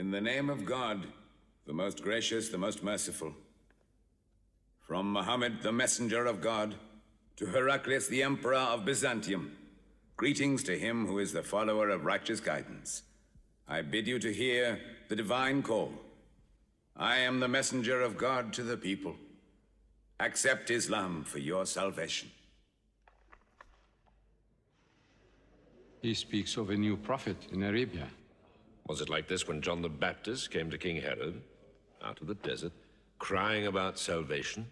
In the name of God, the most gracious, the most merciful. From Muhammad, the messenger of God, to Heraclius, the emperor of Byzantium, greetings to him who is the follower of righteous guidance. I bid you to hear the divine call. I am the messenger of God to the people. Accept Islam for your salvation. He speaks of a new prophet in Arabia. Was it like this when John the Baptist came to King Herod, out of the desert, crying about salvation?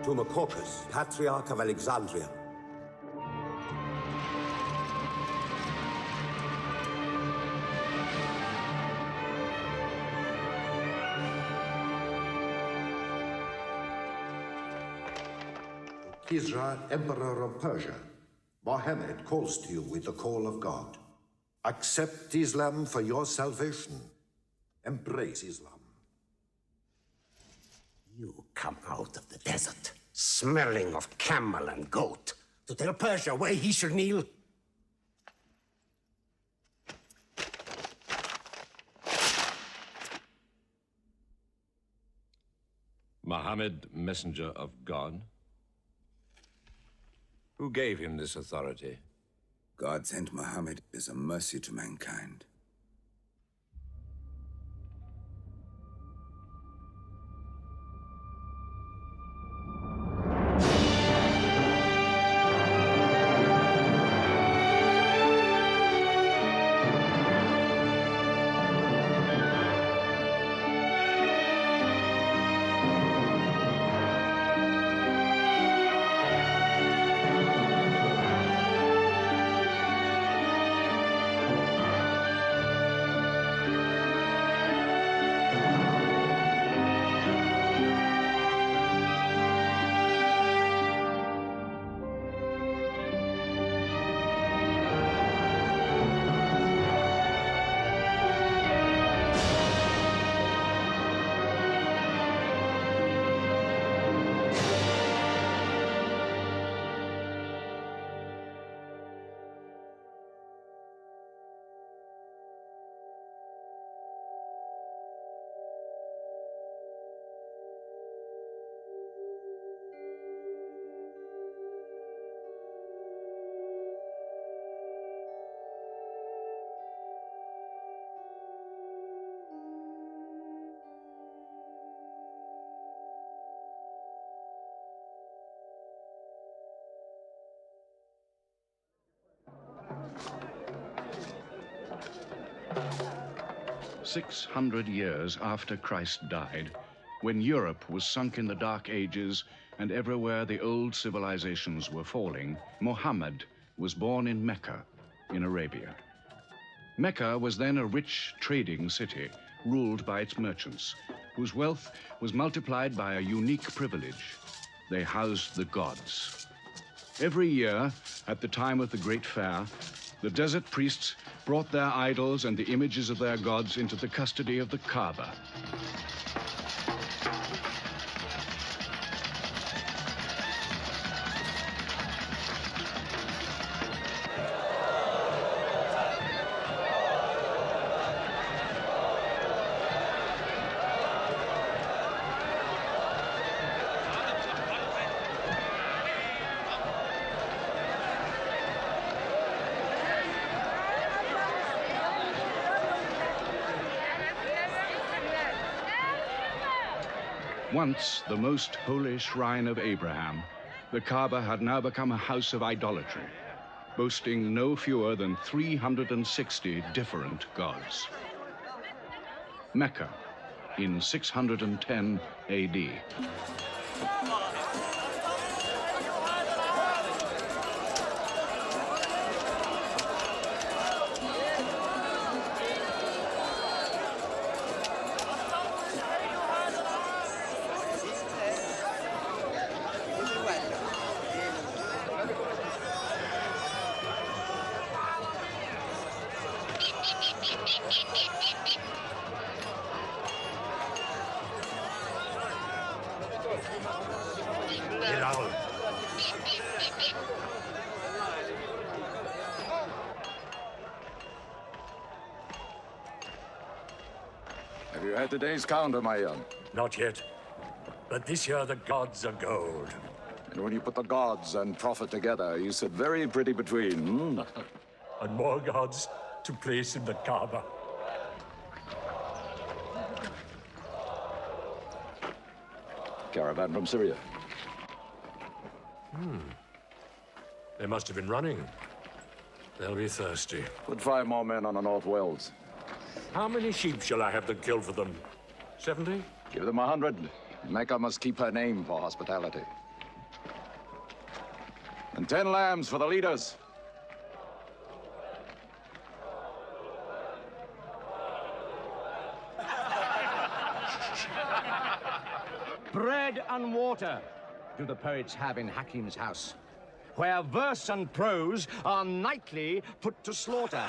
To Macaucus, Patriarch of Alexandria. Kisra, Emperor of Persia, Mohammed calls to you with the call of God. Accept Islam for your salvation. Embrace Islam. You come out of the desert, smelling of camel and goat, to tell Persia where he should kneel? Muhammad, messenger of God? Who gave him this authority? God sent Muhammad as a mercy to mankind. "600 years after Christ died, when Europe was sunk in the Dark Ages and everywhere the old civilizations were falling, Muhammad was born in Mecca, in Arabia. Mecca was then a rich trading city ruled by its merchants, whose wealth was multiplied by a unique privilege. They housed the gods. Every year, at the time of the Great Fair, the desert priests brought their idols and the images of their gods into the custody of the Kaaba. Once the most holy shrine of Abraham, the Kaaba had now become a house of idolatry, boasting no fewer than 360 different gods. Mecca, in 610 AD. Have you had today's counter, my young? Not yet. But this year the gods are gold. And when you put the gods and profit together, you sit very pretty between, hmm? And more gods to place in the Kaaba. Caravan from Syria. They must have been running. They'll be thirsty. Put 5 more men on the North Wells. How many sheep shall I have them kill for them? 70? Give them 100. Mecca must keep her name for hospitality. And 10 lambs for the leaders. Bread and water do the poets have in Hakim's house, where verse and prose are nightly put to slaughter.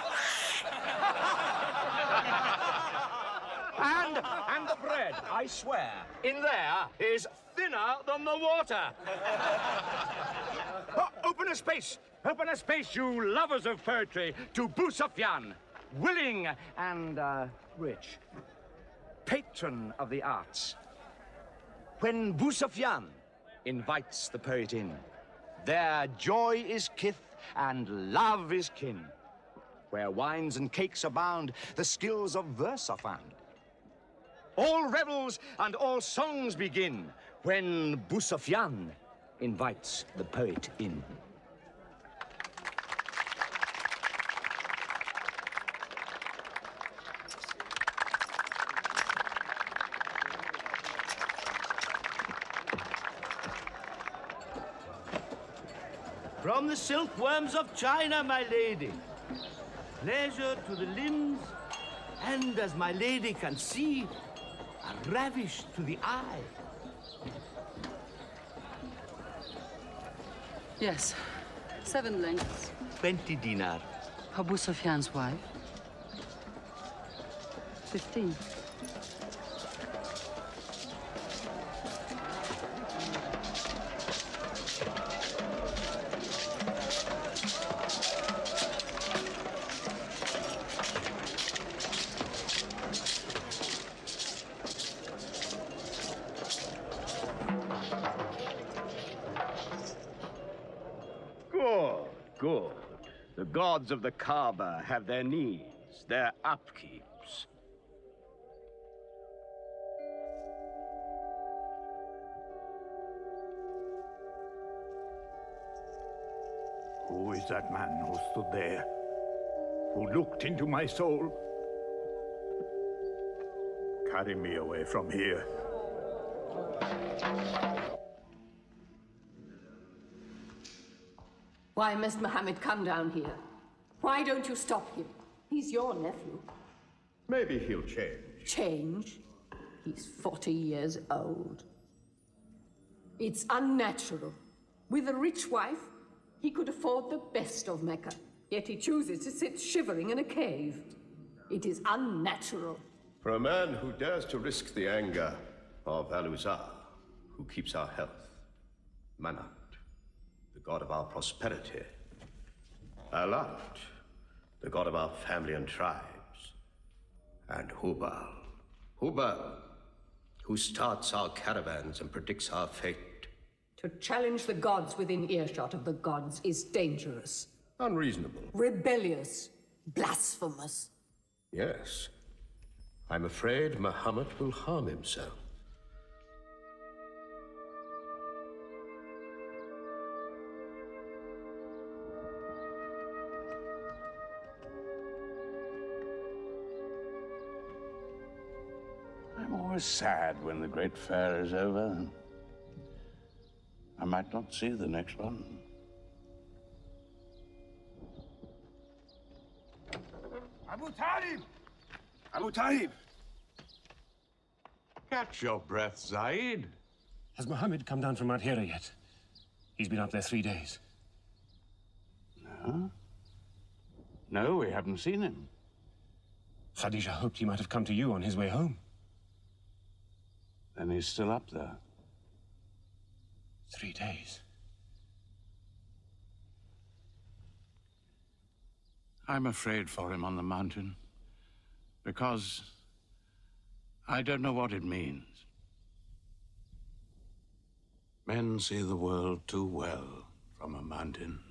And the bread, I swear, in there is thinner than the water. Open a space, you lovers of poetry, to Boussoufyan, willing and rich, patron of the arts. When Boussoufyan invites the poet in, their joy is kith and love is kin. Where wines and cakes abound, the skills of verse are found. All revels and all songs begin when Boussoufyan invites the poet in. From the silkworms of China, my lady. Pleasure to the limbs, and as my lady can see, a ravish to the eye. Yes, 7 lengths. 20 dinar. Abu Sufyan's wife. 15. Good. The gods of the Kaaba have their needs, their upkeeps. Who is that man who stood there? Who looked into my soul? Carry me away from here. Why must Mohammed come down here? Why don't you stop him? He's your nephew. Maybe he'll change. Change? He's 40 years old. It's unnatural. With a rich wife, he could afford the best of Mecca. Yet he chooses to sit shivering in a cave. It is unnatural. For a man who dares to risk the anger of Al-Uzza, who keeps our health, Manat, the god of our prosperity, Alat, the god of our family and tribes, and Hubal, who starts our caravans and predicts our fate. To challenge the gods within earshot of the gods is dangerous. Unreasonable. Rebellious. Blasphemous. Yes. I'm afraid Muhammad will harm himself. I'm always sad when the great fair is over. I might not see the next one. Abu Talib! Abu Talib! Catch your breath, Zaid. Has Mohammed come down from Adhira yet? He's been up there 3 days. No? No, we haven't seen him. Khadija hoped he might have come to you on his way home. Then he's still up there. 3 days. I'm afraid for him on the mountain, because I don't know what it means. Men see the world too well from a mountain.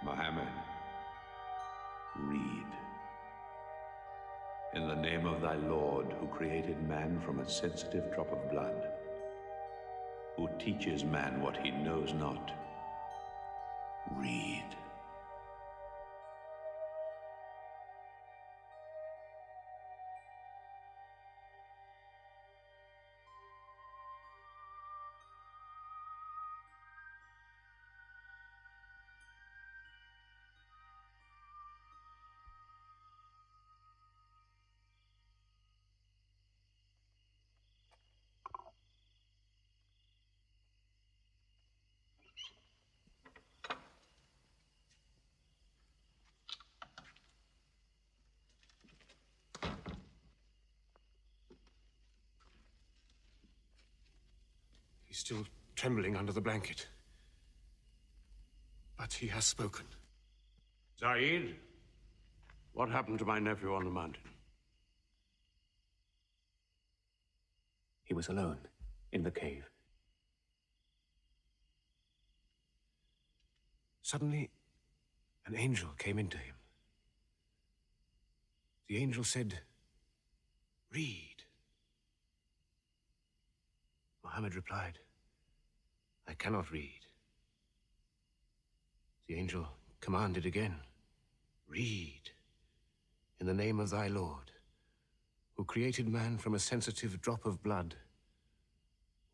Mohammed, read. In the name of thy Lord, who created man from a sensitive drop of blood, who teaches man what he knows not, read. He's still trembling under the blanket. But he has spoken. Zaid, what happened to my nephew on the mountain? He was alone in the cave. Suddenly, an angel came into him. The angel said, "Read." Mohammed replied, "I cannot read." The angel commanded again, "Read, in the name of thy Lord, who created man from a sensitive drop of blood,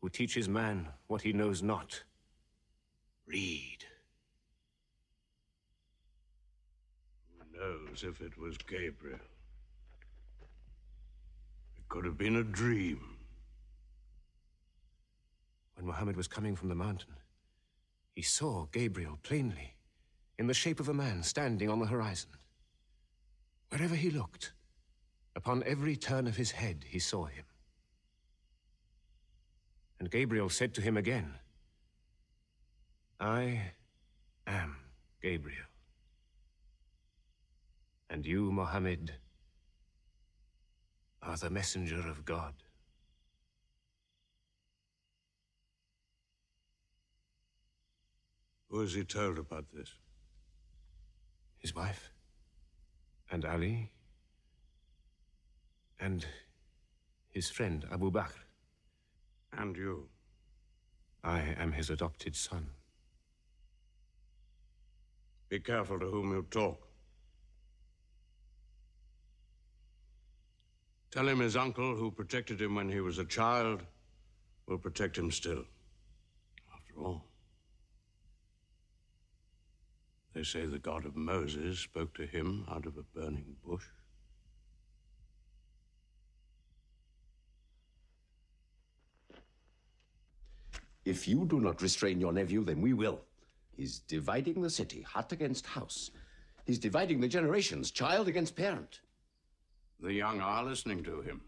who teaches man what he knows not. Read." Who knows if it was Gabriel? It could have been a dream. When Mohammed was coming from the mountain, he saw Gabriel plainly, in the shape of a man standing on the horizon. Wherever he looked, upon every turn of his head, he saw him. And Gabriel said to him again, "I am Gabriel. And you, Mohammed, are the messenger of God." Who has he told about this? His wife, and Ali, and his friend Abu Bakr. And you? I am his adopted son. Be careful to whom you talk. Tell him his uncle, who protected him when he was a child, will protect him still. After all, they say the God of Moses spoke to him out of a burning bush. If you do not restrain your nephew, then we will. He's dividing the city, hut against house. He's dividing the generations, child against parent. The young are listening to him.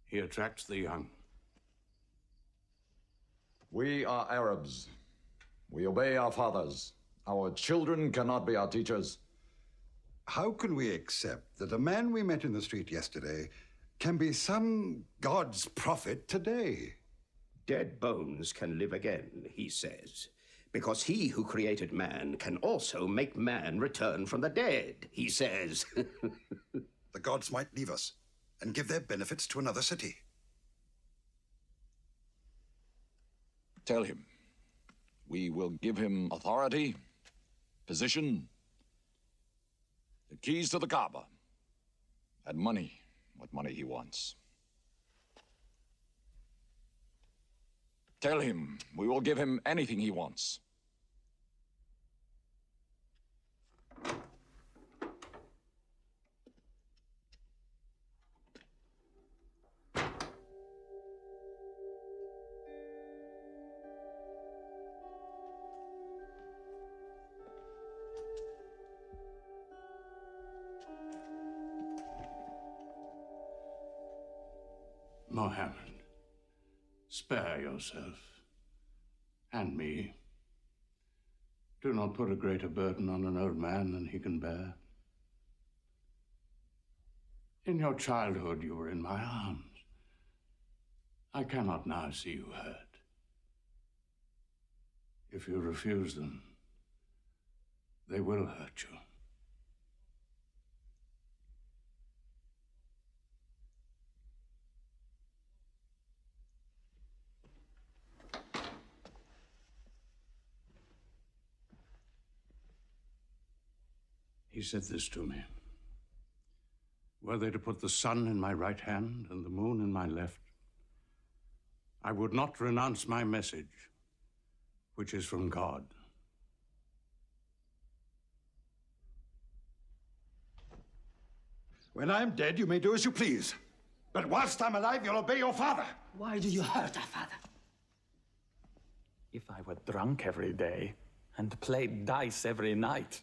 He attracts the young. We are Arabs. We obey our fathers. Our children cannot be our teachers. How can we accept that a man we met in the street yesterday can be some God's prophet today? Dead bones can live again, he says, because he who created man can also make man return from the dead, he says. The gods might leave us and give their benefits to another city. Tell him. We will give him authority, position, the keys to the Kaaba, and money, what money he wants. Tell him we will give him anything he wants. Mohammed, spare yourself. And me. Do not put a greater burden on an old man than he can bear. In your childhood, you were in my arms. I cannot now see you hurt. If you refuse them, they will hurt you. He said this to me. Were they to put the sun in my right hand and the moon in my left, I would not renounce my message, which is from God. When I'm dead, you may do as you please. But whilst I'm alive, you'll obey your father. Why do you hurt our father? If I were drunk every day and played dice every night,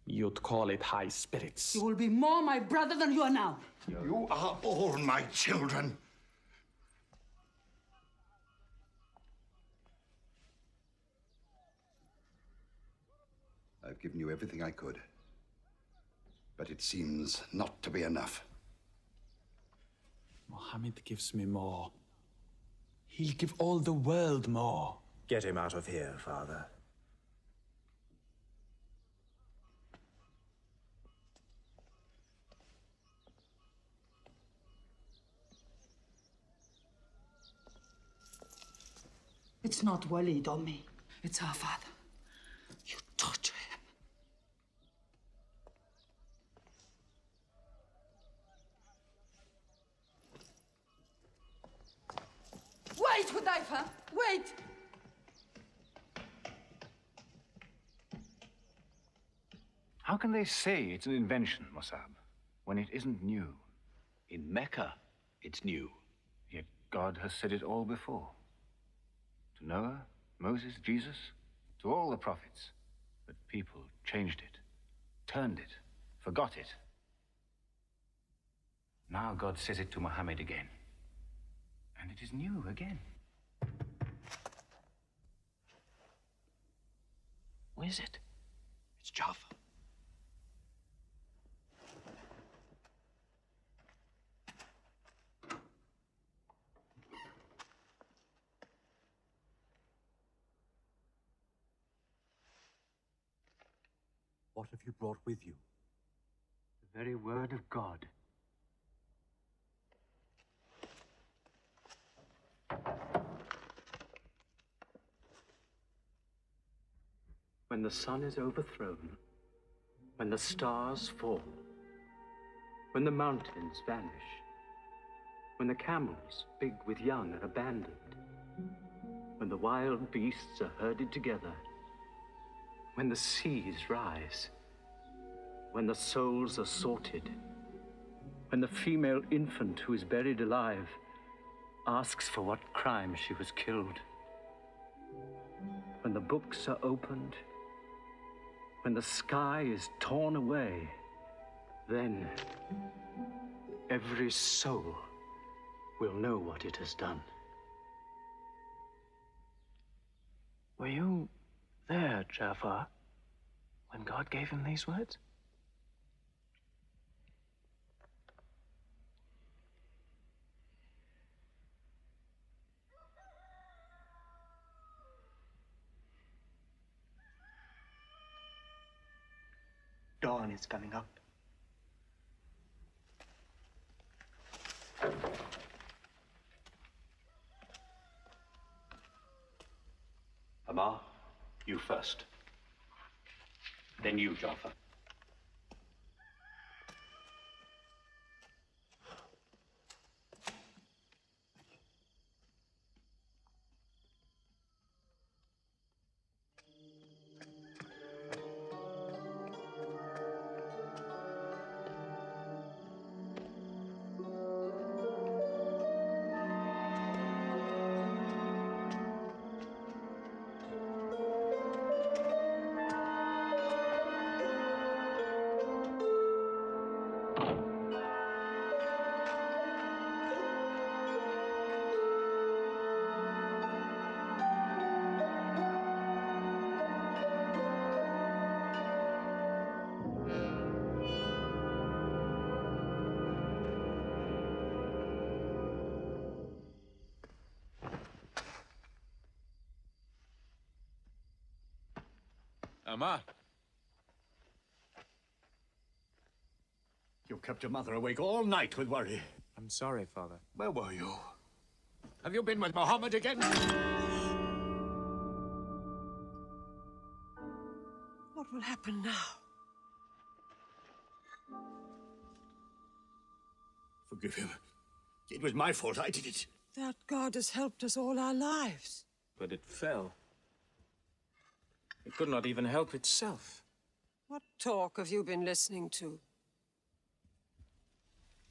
you'd call it high spirits. You will be more my brother than you are now. You are all my children. I've given you everything I could. But it seems not to be enough. Mohammed gives me more. He'll give all the world more. Get him out of here, Father. It's not Walid or me. It's our father. You torture him. Wait, Hudayfa! Wait! How can they say it's an invention, Mossab, when it isn't new? In Mecca, it's new. Yet God has said it all before. To Noah, Moses, Jesus, to all the prophets. But people changed it, turned it, forgot it. Now God says it to Muhammad again. And it is new again. What is it? It's Jaffa. What have you brought with you? The very word of God. When the sun is overthrown, when the stars fall, when the mountains vanish, when the camels, big with young, are abandoned, when the wild beasts are herded together, when the seas rise, when the souls are sorted, when the female infant who is buried alive asks for what crime she was killed, when the books are opened, when the sky is torn away, then every soul will know what it has done. Were you there, Jafar, when God gave him these words? Dawn is coming up. Amar, you first. Then you, Jafar. Amma? You kept your mother awake all night with worry. I'm sorry, Father. Where were you? Have you been with Mohammed again? What will happen now? Forgive him. It was my fault. I did it. That God has helped us all our lives. But it fell. It could not even help itself. What talk have you been listening to?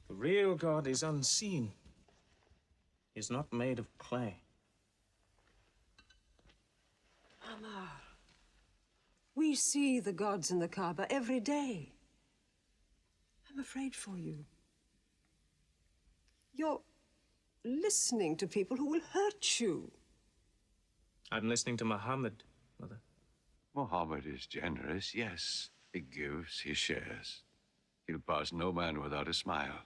The real God is unseen. He is not made of clay. Amar, we see the gods in the Kaaba every day. I'm afraid for you. You're listening to people who will hurt you. I'm listening to Muhammad, Mother. Muhammad is generous, yes. He gives, he shares. He'll pass no man without a smile.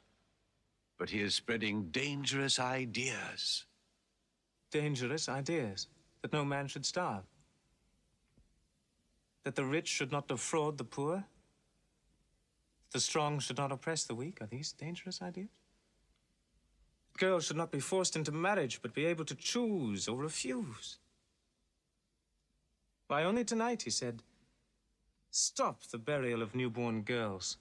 But he is spreading dangerous ideas. Dangerous ideas? That no man should starve? That the rich should not defraud the poor? The strong should not oppress the weak? Are these dangerous ideas? Girls should not be forced into marriage, but be able to choose or refuse. Why, only tonight he said, stop the burial of newborn girls.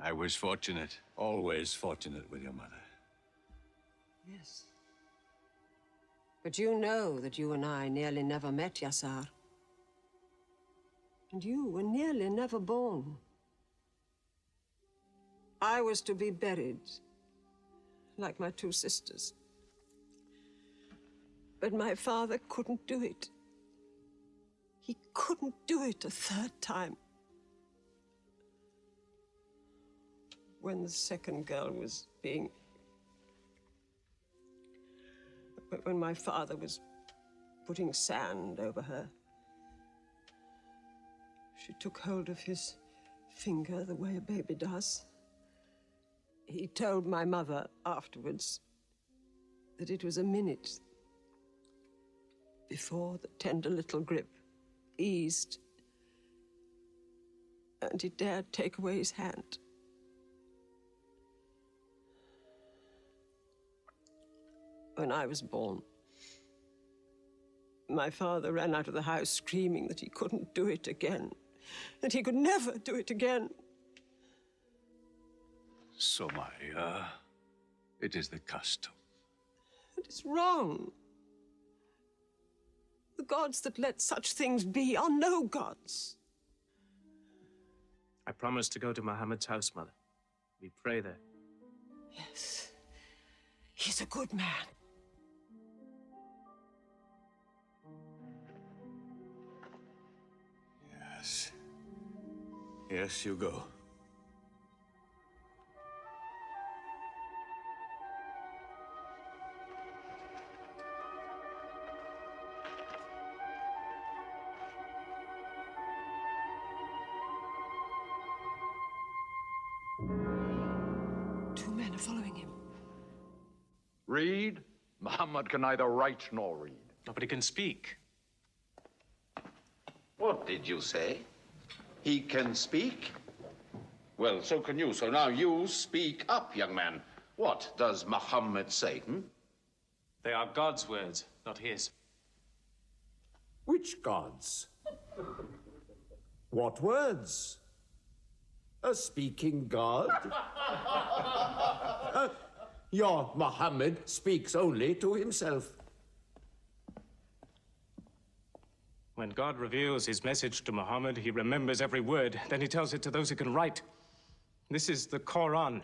I was fortunate, always fortunate with your mother. Yes. But you know that you and I nearly never met, Yassar. And you were nearly never born. I was to be buried, like my two sisters. But my father couldn't do it. He couldn't do it a third time. When the second girl was being... When my father was putting sand over her, she took hold of his finger the way a baby does. He told my mother afterwards that it was a minute before the tender little grip eased and he dared take away his hand. When I was born, my father ran out of the house screaming that he couldn't do it again, that he could never do it again. Somaya, it is the custom. It is wrong. The gods that let such things be are no gods. I promised to go to Muhammad's house, Mother. We pray there. Yes. He's a good man. Yes. Yes, you go. Two men are following him. Read? Muhammad can neither write nor read. Nobody can speak. What did you say? He can speak? Well, so can you. So now you speak up, young man. What does Muhammad say, They are God's words, not his. Which gods? What words? A speaking God? Your Muhammad speaks only to himself. When God reveals his message to Muhammad, he remembers every word. Then he tells it to those who can write. This is the Quran.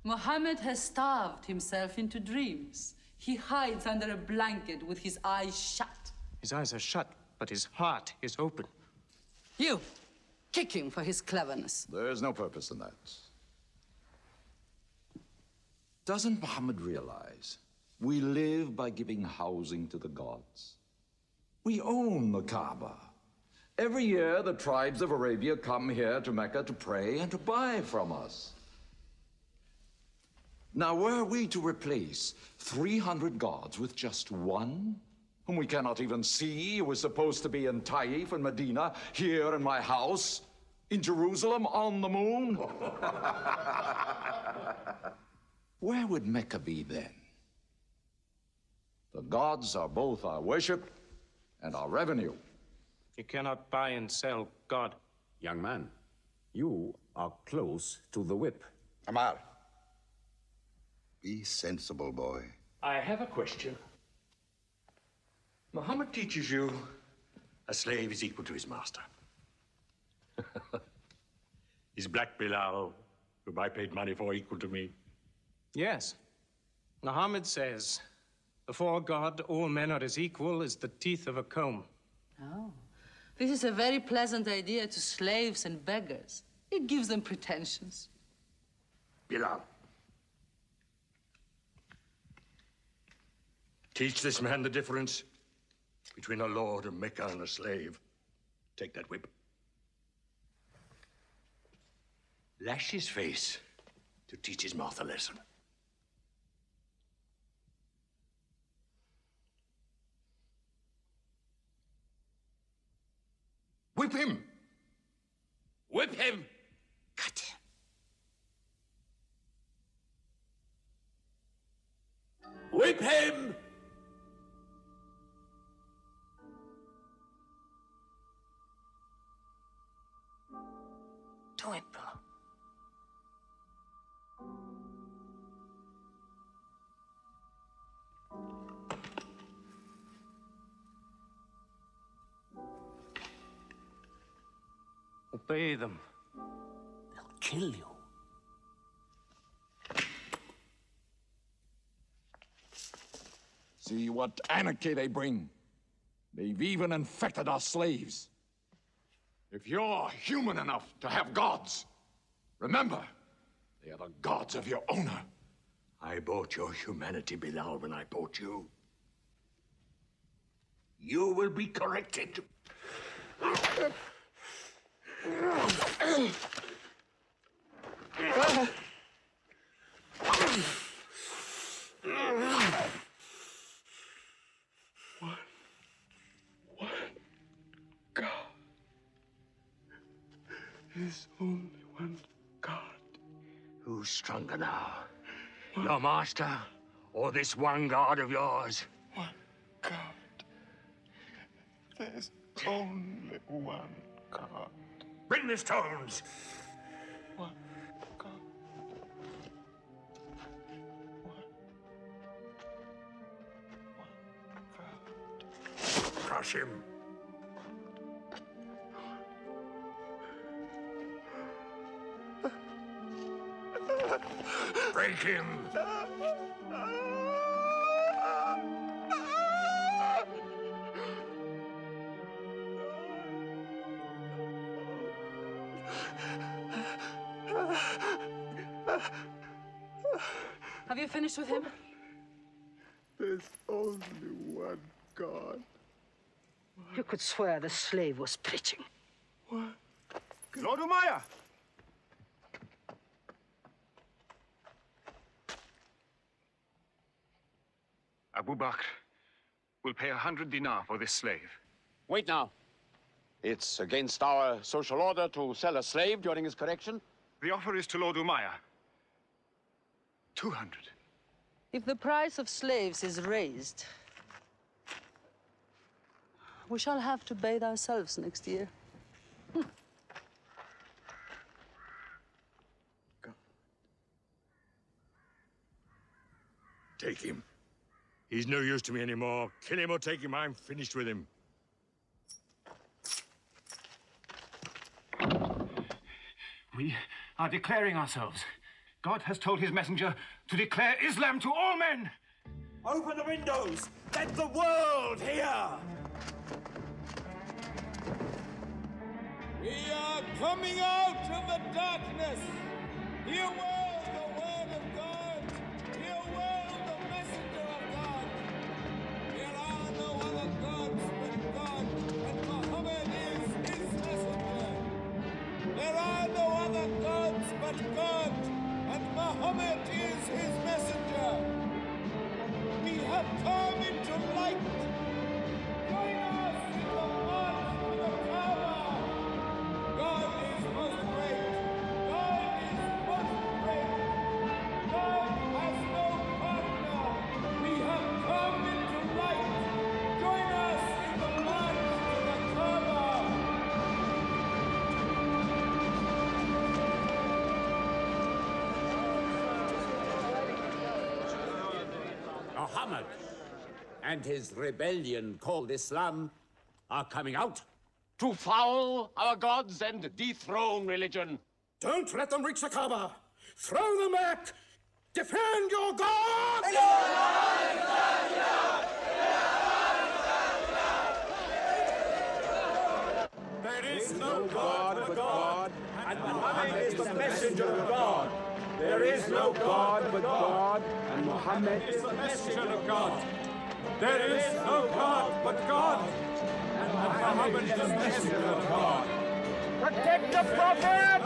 Muhammad has starved himself into dreams. He hides under a blanket with his eyes shut. His eyes are shut, but his heart is open. You, kick him for his cleverness. There's no purpose in that. Doesn't Muhammad realize we live by giving housing to the gods? We own the Kaaba. Every year, the tribes of Arabia come here to Mecca to pray and to buy from us. Now, were we to replace 300 gods with just one, whom we cannot even see, who is supposed to be in Taif and Medina, here in my house, in Jerusalem, on the moon? Where would Mecca be then? The gods are both our worship and our revenue. You cannot buy and sell God. Young man, you are close to the whip. Amar. Be sensible, boy. I have a question. Muhammad teaches you a slave is equal to his master. Is Black Bilal, whom I paid money for, equal to me? Yes. Muhammad says, before God, all men are as equal as the teeth of a comb. Oh, this is a very pleasant idea to slaves and beggars. It gives them pretensions. Bilal. Teach this man the difference between a lord of Mecca and a slave. Take that whip. Lash his face to teach his mouth a lesson. Whip him! Whip him! Cut him! Whip him! Do it, bro. Obey them. They'll kill you. See what anarchy they bring. They've even infected our slaves. If you're human enough to have gods, remember, they are the gods of your owner. I bought your humanity, Bilal, when I bought you. You will be corrected. There's only one God. Who's stronger now? Your master or this one God of yours? One God. There's only one God. Bring the stones. One God. Crush him. Break him. Have you finished with him? There's only one God. You could swear the slave was preaching. What? Lord Umayyah! Abu Bakr will pay 100 dinar for this slave. Wait now. It's against our social order to sell a slave during his correction. The offer is to Lord Umayyah. 200. If the price of slaves is raised, we shall have to bathe ourselves next year. Take him. He's no use to me anymore. Kill him or take him. I'm finished with him. We are declaring ourselves. God has told his messenger to declare Islam to all men. Open the windows! Let the world hear! We are coming out of the darkness. Hear world, the word of God. Hear world, the messenger of God. There are no other gods but God, and Muhammad is his messenger. There are no other gods but God, and Muhammad is his messenger. We have come into light. Muhammad and his rebellion called Islam are coming out to foul our gods and dethrone religion. Don't let them reach the Kaaba. Throw them back. Defend your God! There is no God but God, and Muhammad is the messenger of God. There is no God but God, and Muhammad is the messenger of God. There is no God but God, and Muhammad is the messenger of God. Protect the Prophet!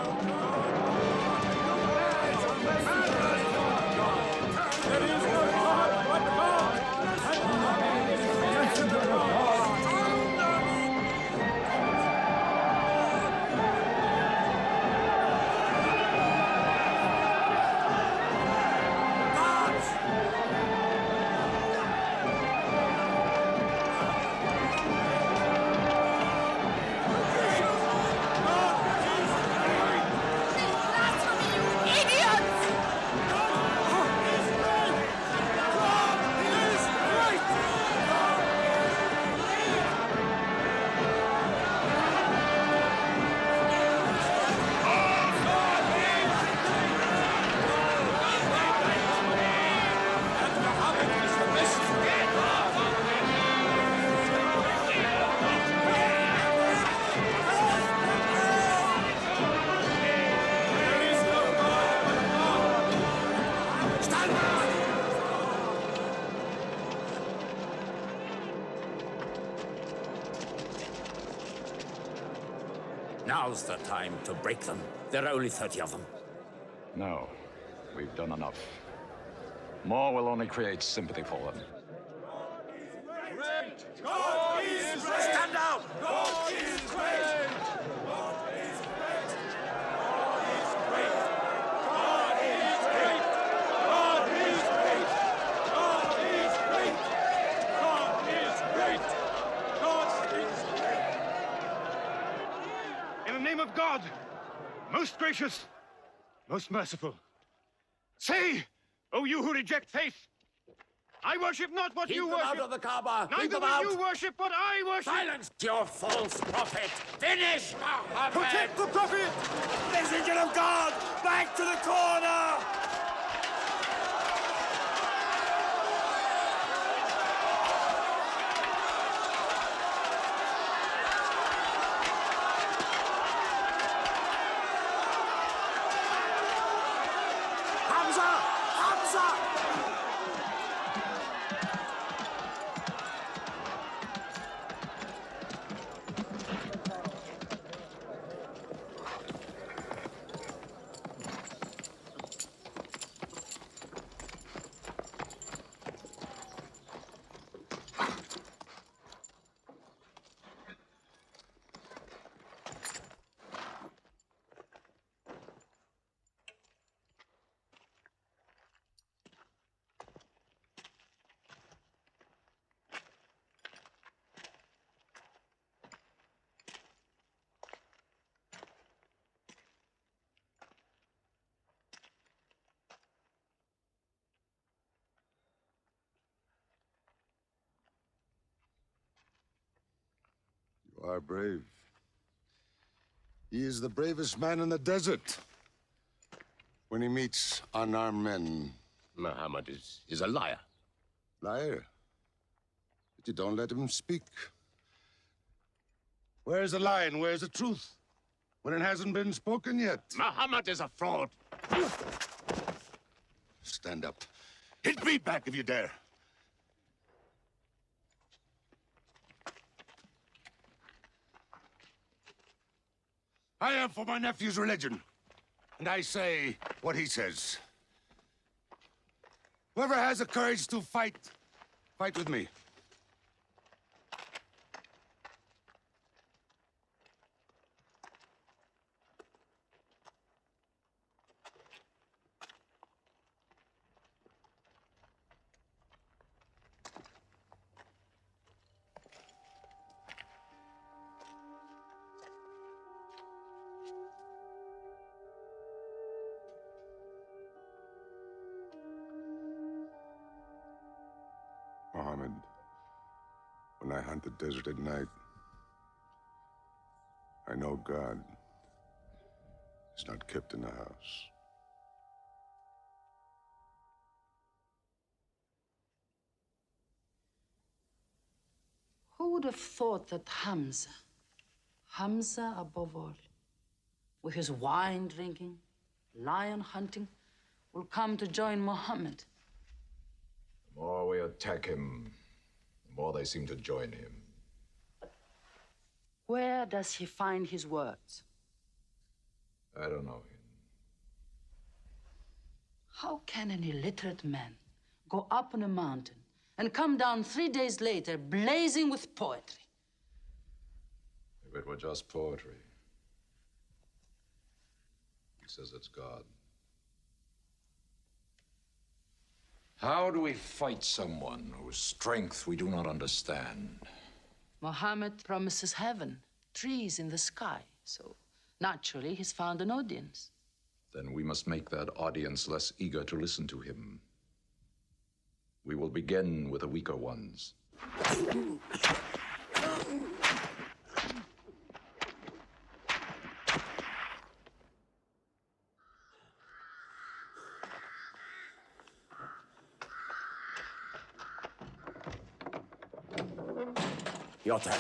There is no God but God, and Muhammad is the messenger of God. Now's the time to break them. There are only 30 of them. No, we've done enough. More will only create sympathy for them. God is great! Stand down! God is great! God is great! God is great! God is great! God is great! God is great! God is great! In the name of God, most gracious, most merciful, say, O you who reject faith, I worship not what you worship. Keep them out of the Kaaba! Keep Neither them will out! you worship what I worship. Silence your false prophet! Finish Muhammad! Protect the prophet! Messenger of God, back to the corner! Hamza! Hamza! You are brave. He is the bravest man in the desert. When he meets unarmed men. Muhammad is a liar. Liar? But you don't let him speak. Where's the lie and where's the truth? When it hasn't been spoken yet. Muhammad is a fraud. Stand up. Hit me back if you dare. I am for my nephew's religion, and I say what he says. Whoever has the courage to fight, fight with me. When I hunt the desert at night, I know God is not kept in the house. Who would have thought that Hamza above all, with his wine drinking, lion hunting, will come to join Muhammad? The more we attack him, the more they seem to join him. Where does he find his words? I don't know him. How can an illiterate man go up on a mountain and come down 3 days later blazing with poetry? If it were just poetry. He says it's God. How do we fight someone whose strength we do not understand? Muhammad promises heaven, trees in the sky, so naturally he's found an audience. Then we must make that audience less eager to listen to him. We will begin with the weaker ones. Your turn.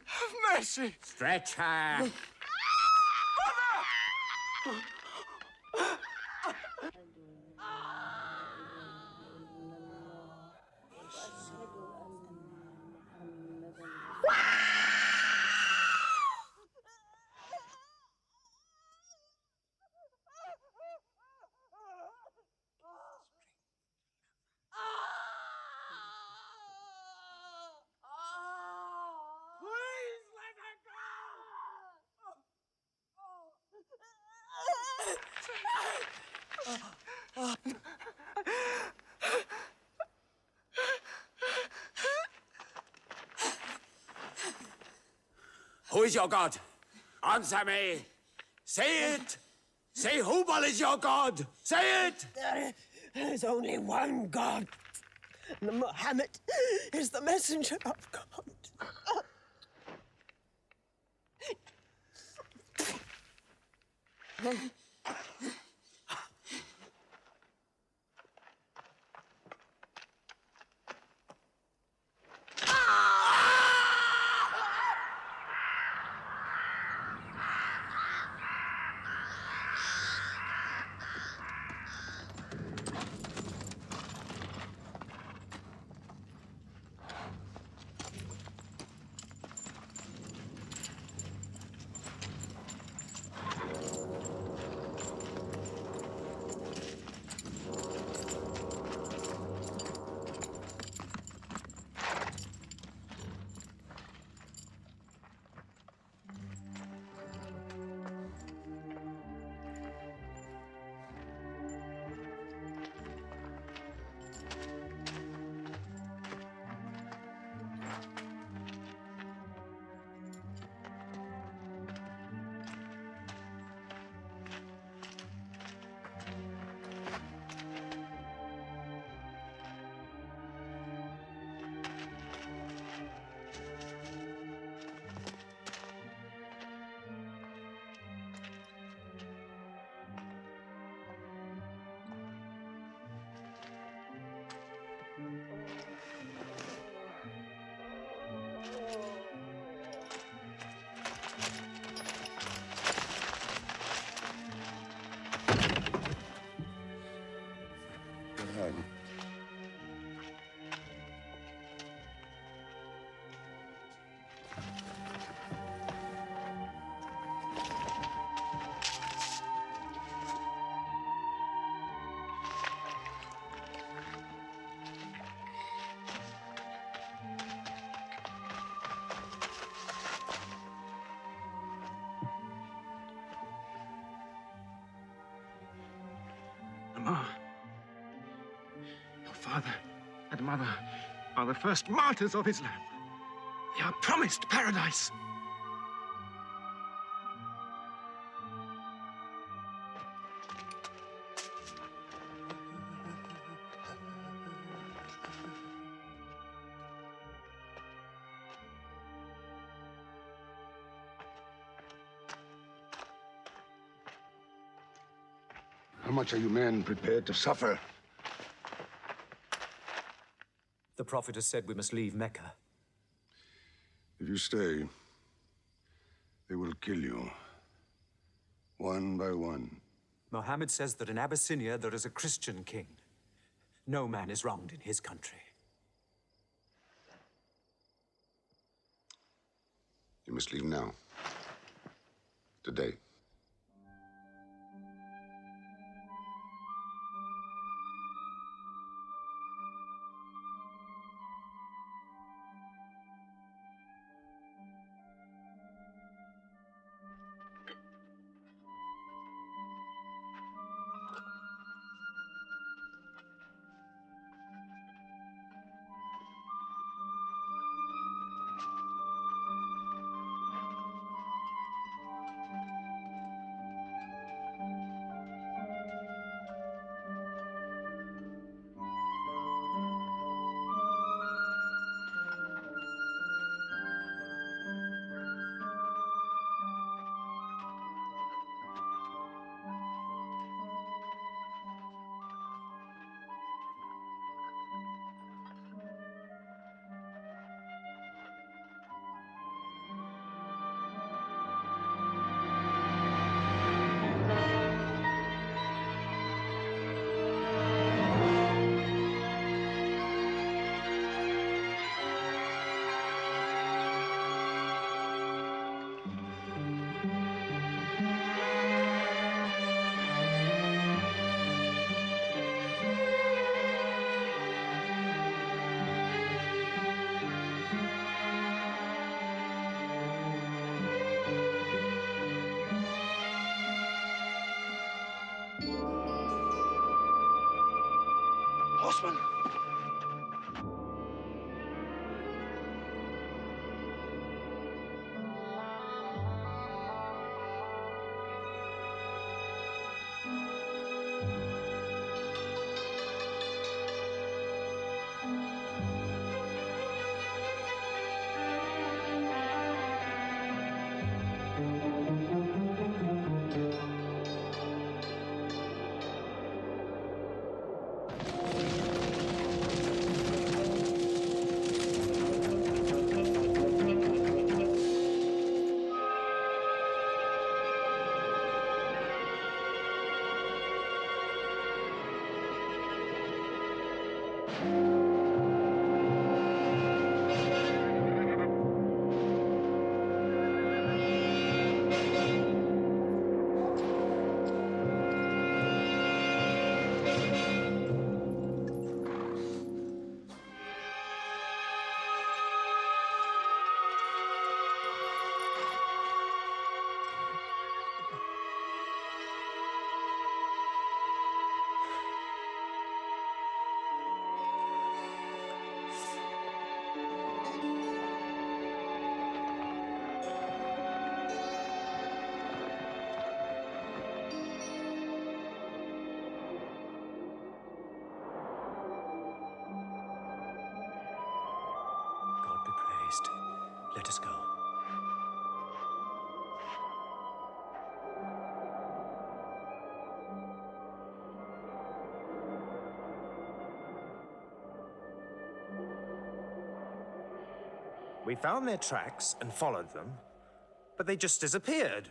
Have mercy! Stretch her. Please let her Who is your God? Answer me. Say it. Say Hubal is your God. Say it. There is only one God. And Muhammad is the messenger of God. God. father and mother are the first martyrs of Islam. They are promised paradise. How much are you men prepared to suffer? The Prophet has said we must leave Mecca. If you stay, they will kill you. One by one. Mohammed says that in Abyssinia there is a Christian king. No man is wronged in his country. You must leave now. Today. Horseman! God be praised. Let us go. We found their tracks and followed them, but they just disappeared.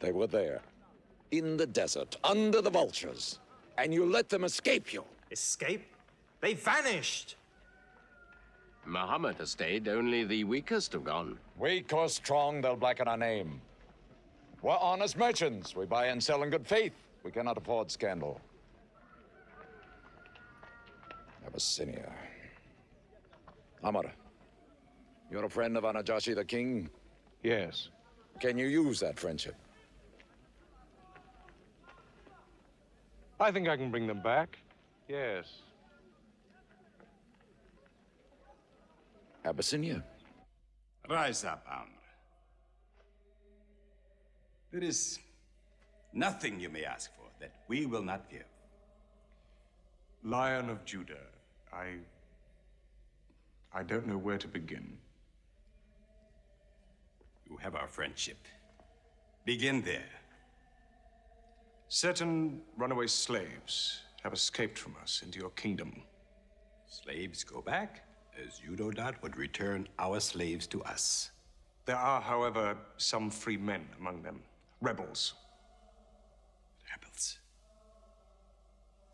They were there, in the desert, under the vultures, and you let them escape you. Escape? They vanished! Muhammad has stayed. Only the weakest have gone. Weak or strong, they'll blacken our name. We're honest merchants. We buy and sell in good faith. We cannot afford scandal. Abyssinia. Amr, you're a friend of Anajashi the king? Yes. Can you use that friendship? I think I can bring them back. Yes. Abyssinia. Rise up, Amr. There is nothing you may ask for that we will not give. Lion of Judah, I don't know where to begin. You have our friendship. Begin there. Certain runaway slaves have escaped from us into your kingdom. Slaves go back, as you no doubt would return our slaves to us. There are, however, some free men among them. Rebels. Rebels?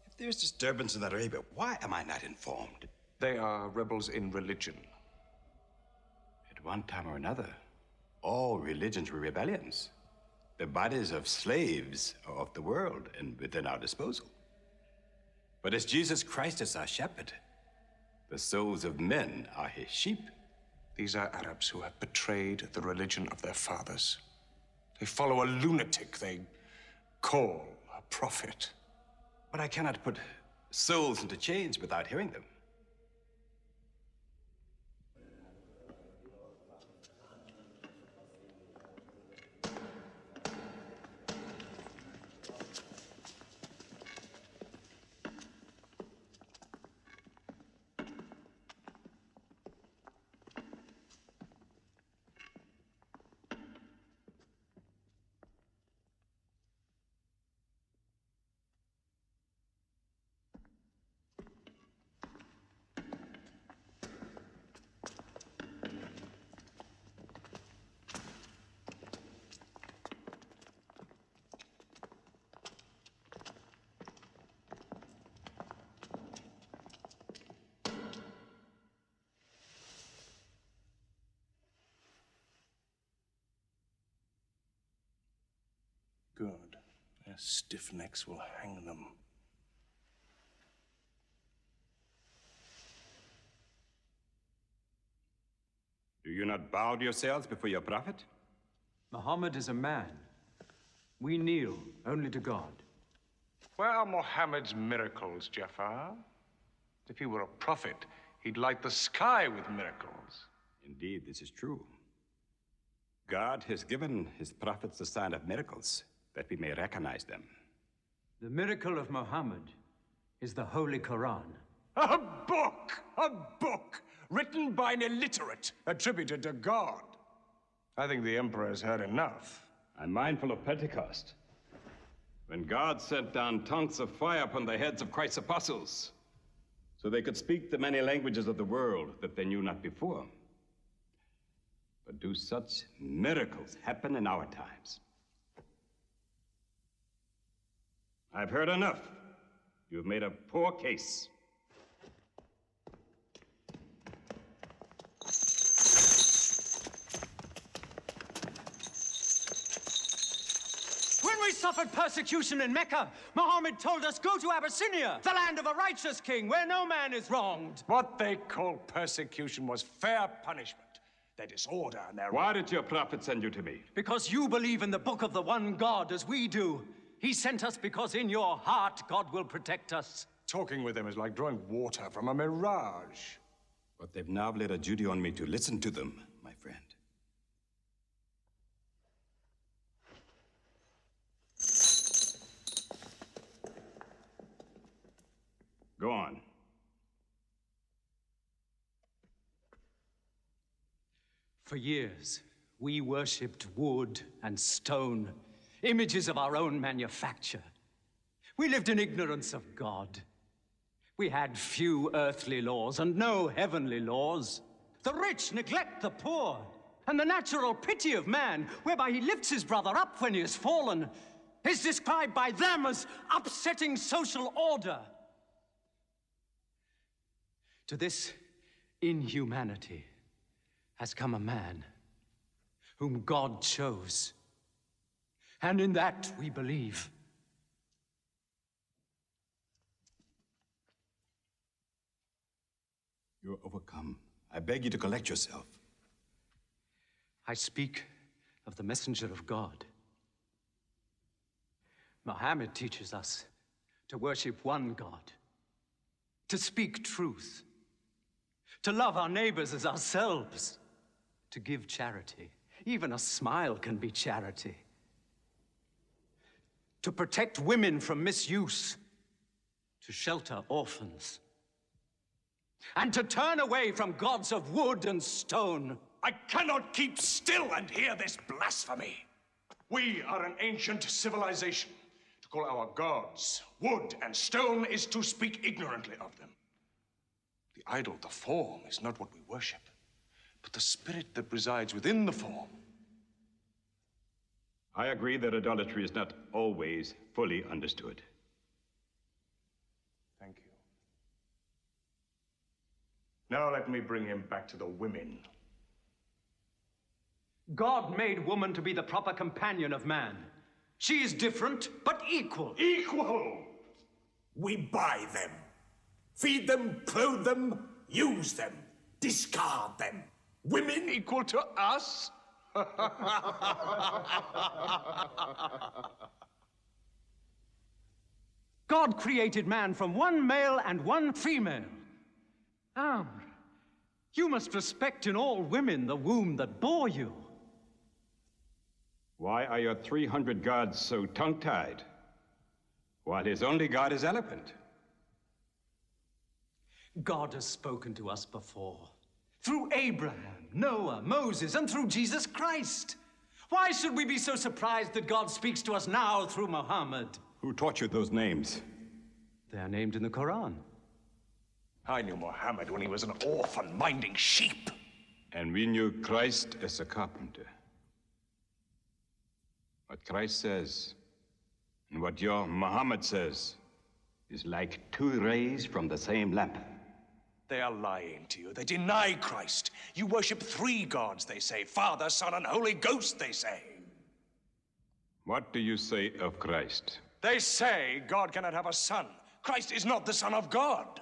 If there's disturbance in Arabia, why am I not informed? They are rebels in religion. At one time or another, all religions were rebellions. The bodies of slaves are of the world and within our disposal. But as Jesus Christ is our shepherd, the souls of men are his sheep. These are Arabs who have betrayed the religion of their fathers. They follow a lunatic they call a prophet. But I cannot put souls into chains without hearing them. Good. Their stiff necks will hang them. Do you not bow yourselves before your prophet? Muhammad is a man. We kneel only to God. Where are Mohammed's miracles, Jafar? If he were a prophet, he'd light the sky with miracles. Indeed, this is true. God has given his prophets the sign of miracles, that we may recognize them. The miracle of Muhammad is the Holy Quran. A book! A book! Written by an illiterate, attributed to God. I think the Emperor has heard enough. I'm mindful of Pentecost, when God sent down tongues of fire upon the heads of Christ's apostles, so they could speak the many languages of the world that they knew not before. But do such miracles happen in our times? I've heard enough. You've made a poor case. When we suffered persecution in Mecca, Muhammad told us, go to Abyssinia, the land of a righteous king, where no man is wronged. What they call persecution was fair punishment. Their disorder and their... Why did your prophet send you to me? Because you believe in the book of the one God as we do. He sent us because in your heart God will protect us. Talking with them is like drawing water from a mirage. But they've now laid a duty on me to listen to them, my friend. Go on. For years, we worshipped wood and stone, images of our own manufacture. We lived in ignorance of God. We had few earthly laws and no heavenly laws. The rich neglect the poor, and the natural pity of man, whereby he lifts his brother up when he has fallen, is described by them as upsetting social order. To this inhumanity has come a man whom God chose. And in that we believe. You're overcome. I beg you to collect yourself. I speak of the messenger of God. Muhammad teaches us to worship one God, to speak truth, to love our neighbors as ourselves, to give charity. Even a smile can be charity. To protect women from misuse, to shelter orphans, and to turn away from gods of wood and stone. I cannot keep still and hear this blasphemy. We are an ancient civilization. To call our gods wood and stone is to speak ignorantly of them. The idol, the form, is not what we worship, but the spirit that resides within the form. I agree that idolatry is not always fully understood. Thank you. Now let me bring him back to the women. God made woman to be the proper companion of man. She is different, but equal. Equal! We buy them. Feed them, clothe them, use them, discard them. Women equal to us? God created man from one male and one female. Ah, you must respect in all women the womb that bore you. Why are your 300 gods so tongue-tied, while his only god is eloquent? God has spoken to us before, through Abraham, Noah, Moses, and through Jesus Christ. Why should we be so surprised that God speaks to us now through Muhammad? Who taught you those names? They are named in the Quran. I knew Muhammad when he was an orphan minding sheep. And we knew Christ as a carpenter. What Christ says and what your Muhammad says is like two rays from the same lamp. They are lying to you. They deny Christ. You worship 3 gods, they say. Father, Son, and Holy Ghost, they say. What do you say of Christ? They say God cannot have a son. Christ is not the Son of God.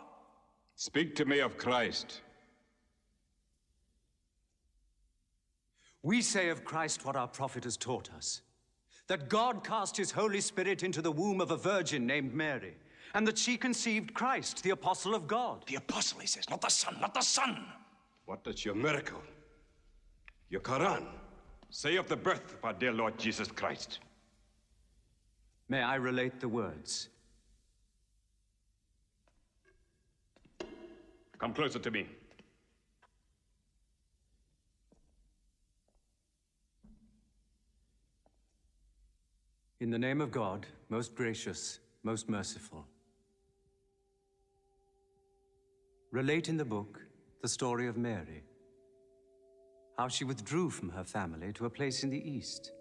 Speak to me of Christ. We say of Christ what our prophet has taught us, that God cast his Holy Spirit into the womb of a virgin named Mary, and that she conceived Christ, the apostle of God. The apostle, he says, not the son, not the son. What does your miracle, your Quran, say of the birth of our dear Lord Jesus Christ? May I relate the words? Come closer to me. In the name of God, most gracious, most merciful. Relate in the book the story of Mary, how she withdrew from her family to a place in the East,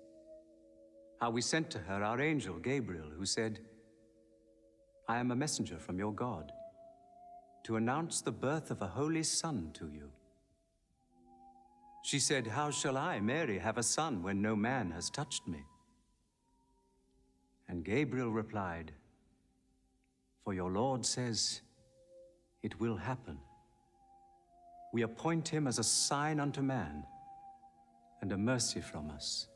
how we sent to her our angel Gabriel, who said, "I am a messenger from your God, to announce the birth of a holy son to you." She said, "How shall I, Mary, have a son when no man has touched me?" And Gabriel replied, "For your Lord says, it will happen. We appoint him as a sign unto man and a mercy from us.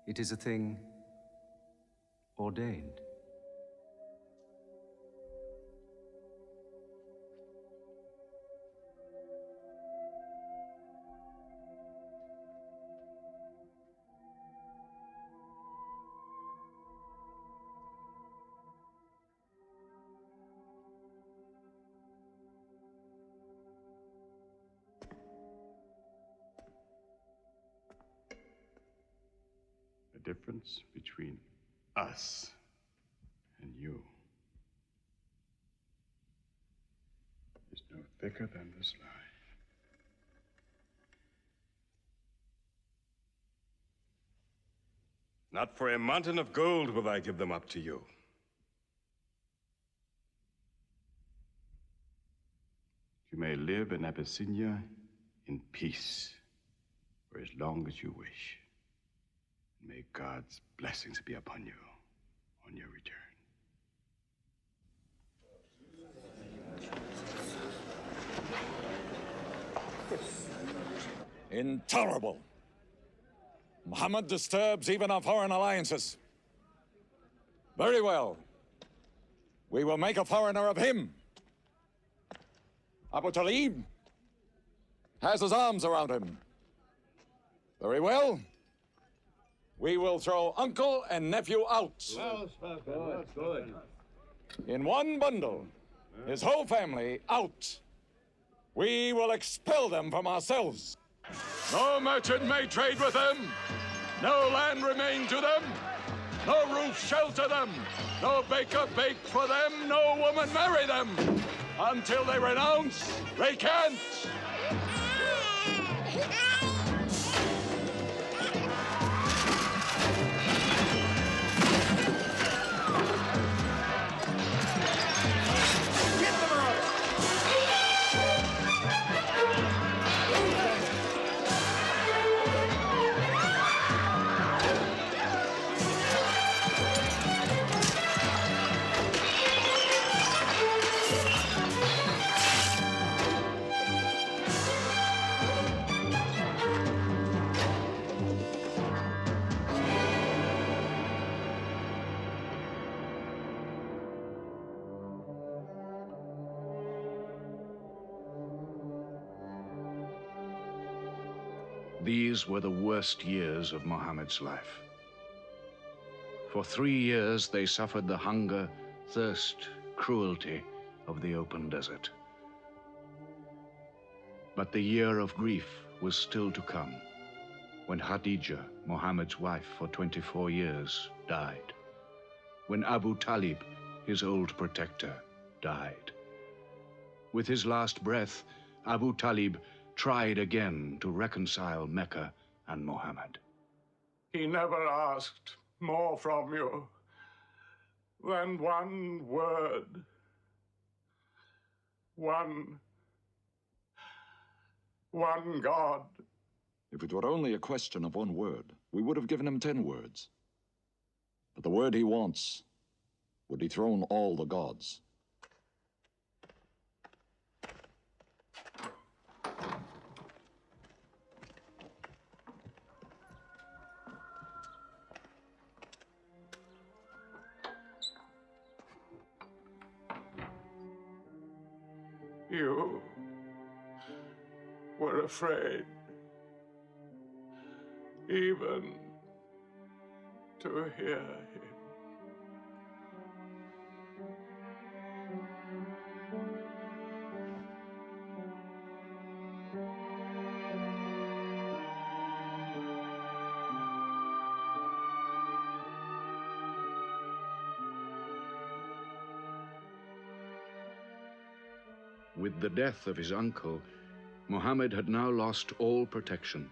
It is a thing ordained." The difference between us and you is no thicker than this lie. Not for a mountain of gold will I give them up to you. You may live in Abyssinia in peace for as long as you wish. May God's blessings be upon you on your return. Intolerable. Muhammad disturbs even our foreign alliances. Very well. We will make a foreigner of him. Abu Talib has his arms around him. Very well. We will throw uncle and nephew out. Good. In one bundle, his whole family out. We will expel them from ourselves. No merchant may trade with them. No land remain to them. No roof shelter them. No baker bake for them. No woman marry them. Until they renounce, they can't. These were the worst years of Muhammad's life. For 3 years, they suffered the hunger, thirst, cruelty of the open desert. But the year of grief was still to come, when Khadija, Muhammad's wife for 24 years, died. When Abu Talib, his old protector, died. With his last breath, Abu Talib tried again to reconcile Mecca and Muhammad. He never asked more from you than one word. One God. If it were only a question of one word, we would have given him 10 words. But the word he wants would dethrone all the gods. You were afraid even to hear him. With the death of his uncle, Muhammad had now lost all protection.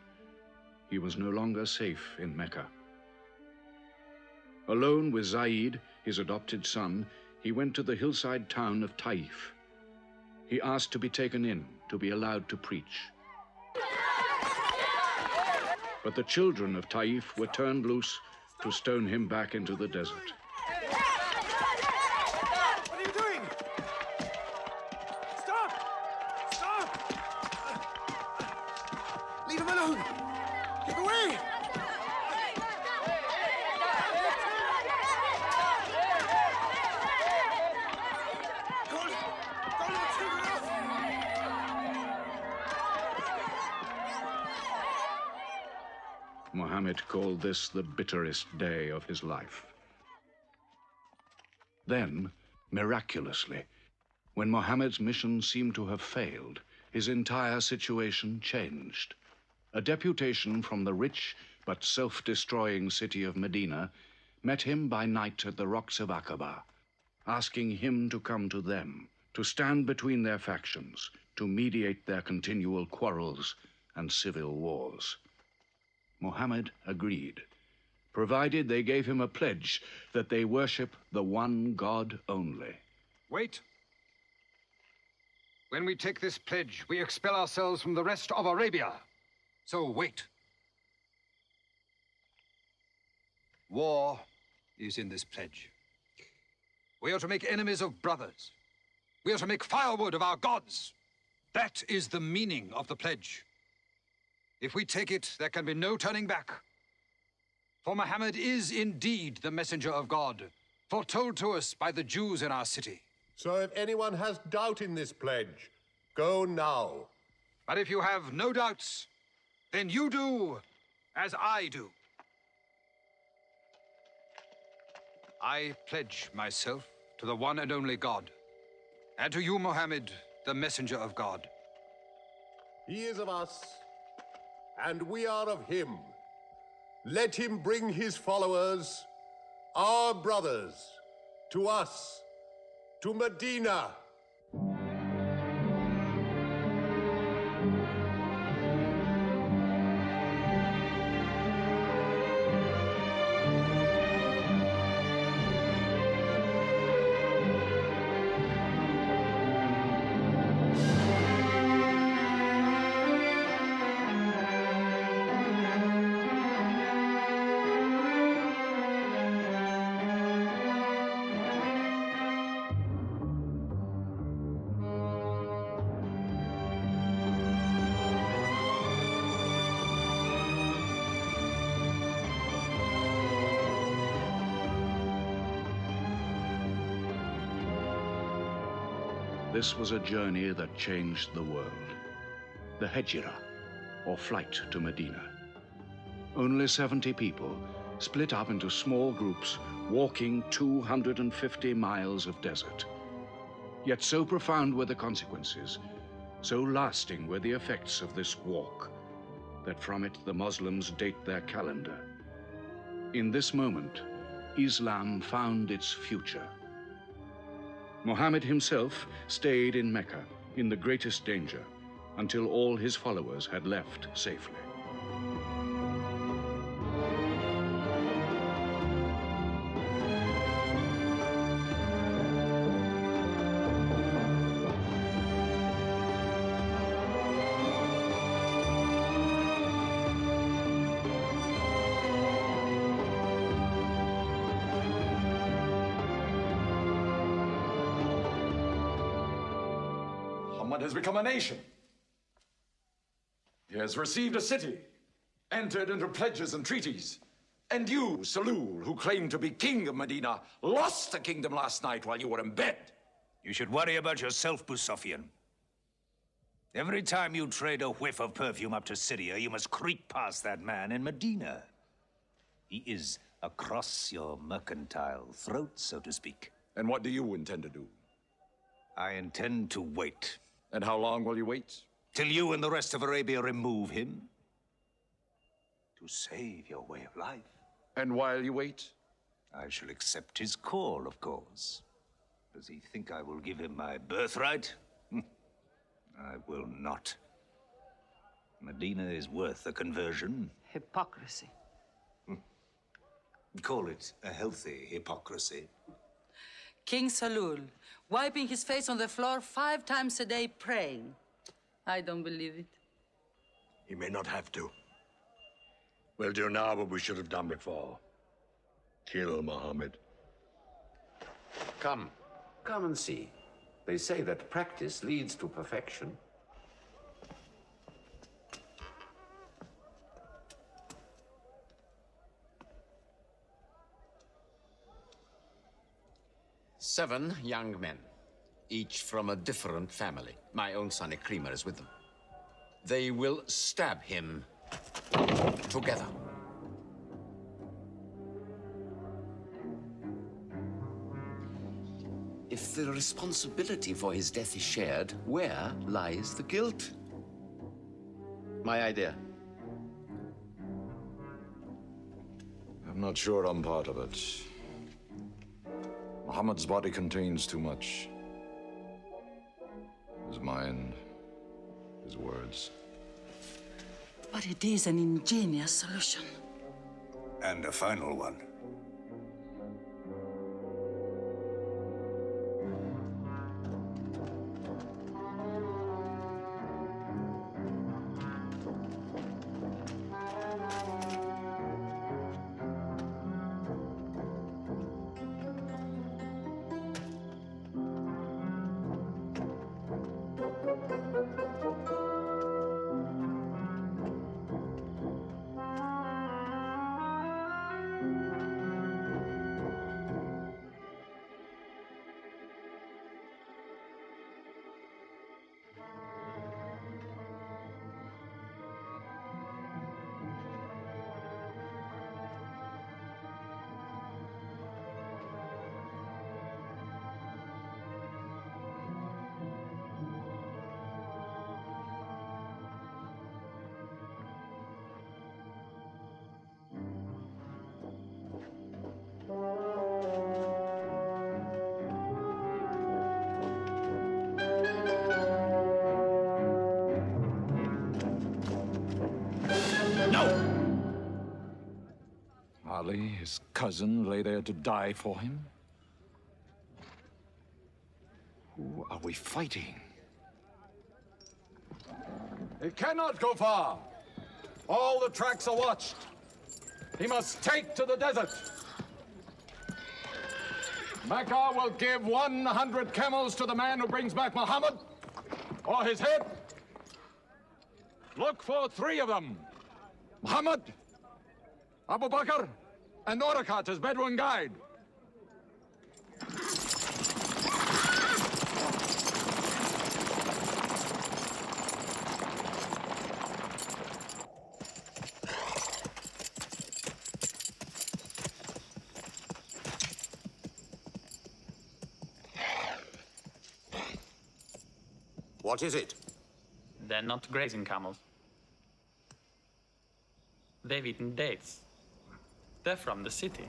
He was no longer safe in Mecca. Alone with Zaid, his adopted son, he went to the hillside town of Taif. He asked to be taken in, to be allowed to preach. But the children of Taif were turned loose to stone him back into the desert. What are you doing? Stop! Stop! Leave him alone! Get away! Muhammad called this the bitterest day of his life. Then, miraculously, when Muhammad's mission seemed to have failed, his entire situation changed. A deputation from the rich but self-destroying city of Medina met him by night at the rocks of Aqaba, asking him to come to them, to stand between their factions, to mediate their continual quarrels and civil wars. Muhammad agreed, provided they gave him a pledge that they worship the one God only. Wait. When we take this pledge, we expel ourselves from the rest of Arabia. So wait. War is in this pledge. We are to make enemies of brothers. We are to make firewood of our gods. That is the meaning of the pledge. If we take it, there can be no turning back. For Muhammad is indeed the messenger of God, foretold to us by the Jews in our city. So if anyone has doubt in this pledge, Go now. But if you have no doubts, then you do as I do. I pledge myself to the one and only God, and to you, Mohammed, the messenger of God. He is of us, and we are of him. Let him bring his followers, our brothers, to us, to Medina. This was a journey that changed the world. The Hejira, or flight to Medina. Only 70 people, split up into small groups, walking 250 miles of desert. Yet so profound were the consequences, so lasting were the effects of this walk, that from it the Muslims date their calendar. In this moment, Islam found its future. Muhammad himself stayed in Mecca in the greatest danger until all his followers had left safely. Muhammad has become a nation. He has received a city, entered into pledges and treaties. And you, Salul, who claimed to be king of Medina, lost the kingdom last night while you were in bed. You should worry about yourself, Busofian. Every time you trade a whiff of perfume up to Syria, you must creep past that man in Medina. He is across your mercantile throat, so to speak. And what do you intend to do? I intend to wait. And how long will you wait? Till you and the rest of Arabia remove him. To save your way of life. And while you wait? I shall accept his call, of course. Does he think I will give him my birthright? I will not. Medina is worth a conversion. Hypocrisy. Call it a healthy hypocrisy. King Salul, wiping his face on the floor 5 times a day, praying. I don't believe it. He may not have to. We'll do now what we should have done before. Kill Muhammad. Come and see. They say that practice leads to perfection. Seven young men, each from a different family. My own son Ikrimah is with them. They will stab him together. If the responsibility for his death is shared, where lies the guilt? My idea. I'm not sure I'm part of it. Muhammad's body contains too much. His mind, his words. But it is an ingenious solution. And a final one. Ali, his cousin, lay there to die for him? Who are we fighting? He cannot go far. All the tracks are watched. He must take to the desert. Mecca will give 100 camels to the man who brings back Muhammad, or his head. Look for 3 of them. Muhammad, Abu Bakr, and Orakat as Bedouin guide. What is it? They're not grazing camels. They've eaten dates. They're from the city.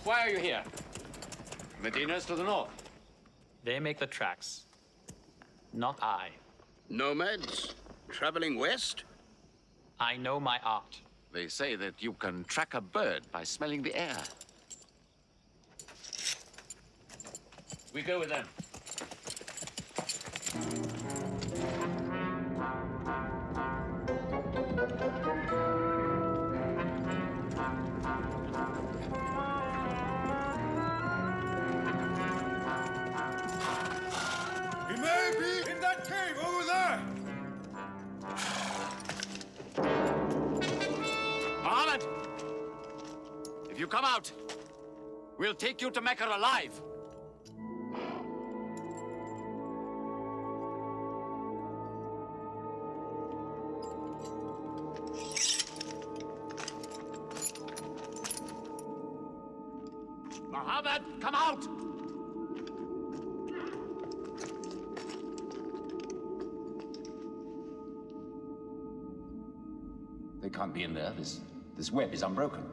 Why are you here? Medina's to the north. They make the tracks. Not I. Nomads? Traveling west? I know my art. They say that you can track a bird by smelling the air. We go with them. He may be in that cave over there. Muhammad! If you come out, we'll take you to Mecca alive. Muhammad, come out! They can't be in there. This web is unbroken.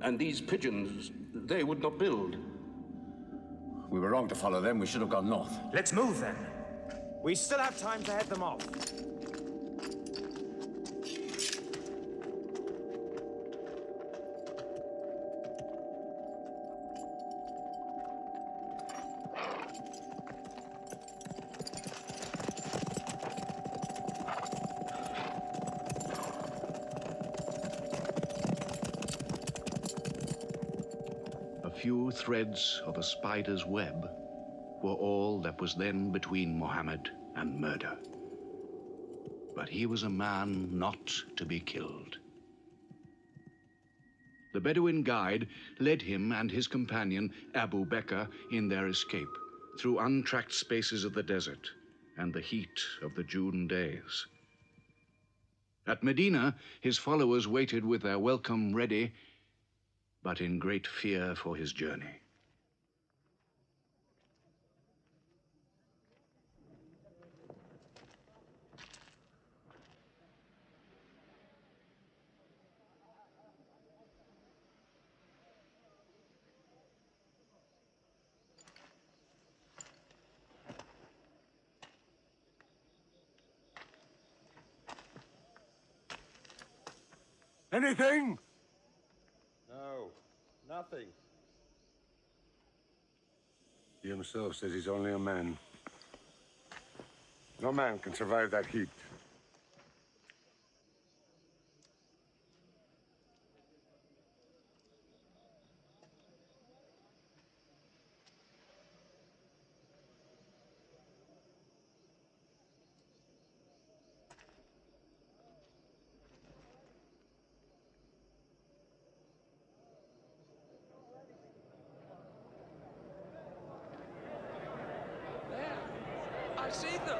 And these pigeons, they would not build. We were wrong to follow them. We should have gone north. Let's move then. We still have time to head them off. Few threads of a spider's web were all that was then between Mohammed and murder. But he was a man not to be killed. The Bedouin guide led him and his companion, Abu Bakr, in their escape through untracked spaces of the desert and the heat of the June days. At Medina, his followers waited with their welcome ready, but in great fear for his journey. Anything? No, nothing. He himself says he's only a man. No man can survive that heat. I see them.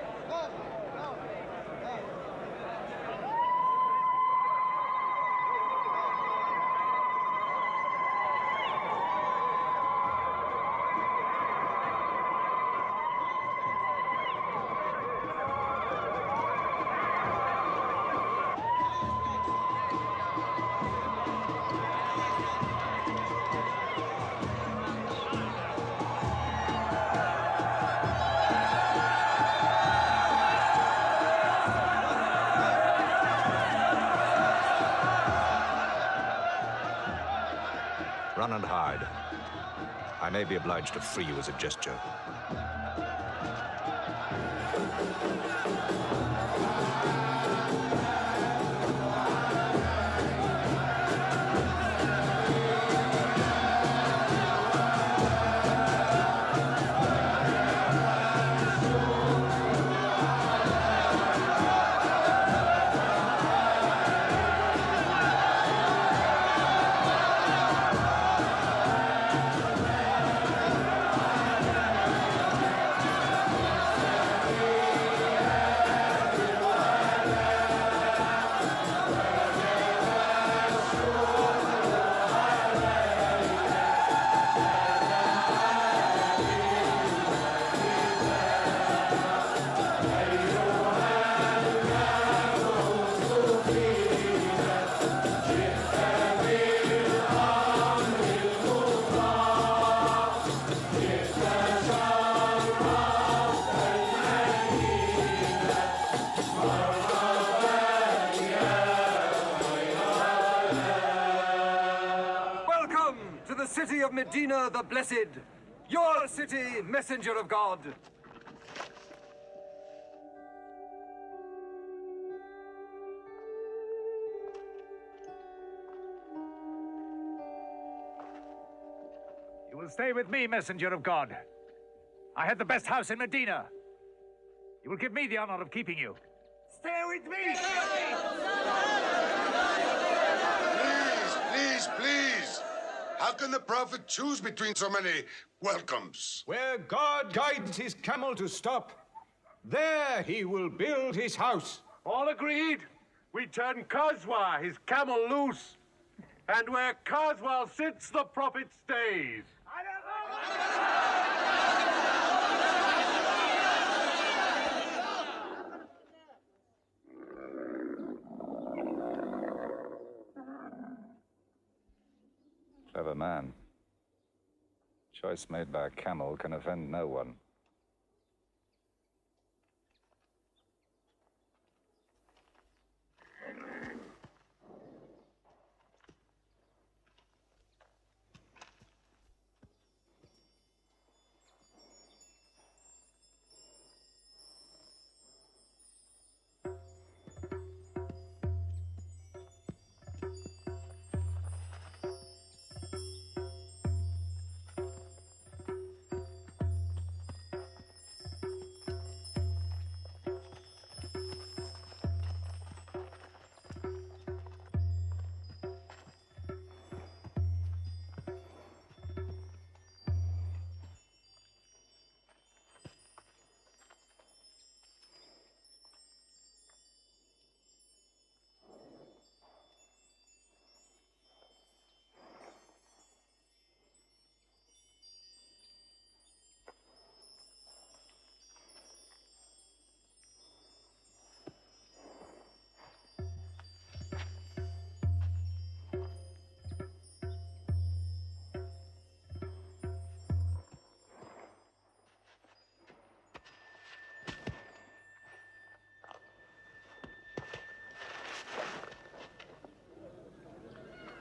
Run and hide. I may be obliged to free you as a gesture. City of Medina the Blessed, your city, messenger of God. You will stay with me, messenger of God. I had the best house in Medina. You will give me the honor of keeping you. Stay with me! Please! How can the Prophet choose between so many welcomes? Where God guides his camel to stop, there he will build his house. All agreed. We turn Khazwa, his camel, loose. And where Khazwa sits, the Prophet stays. Clever man. Choice made by a camel can offend no one.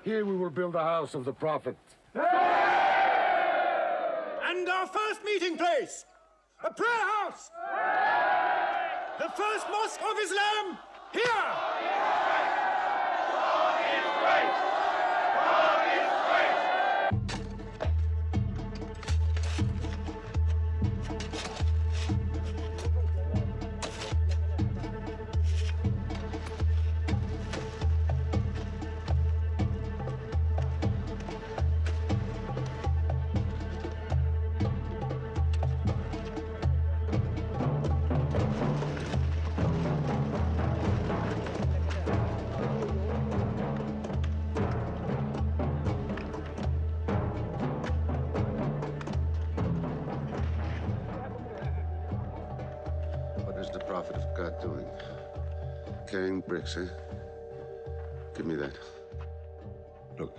Here we will build the house of the Prophet. And our first meeting place, a prayer house. The first mosque of Islam, here. What is the Prophet of God doing? Carrying bricks, eh? Give me that. Look,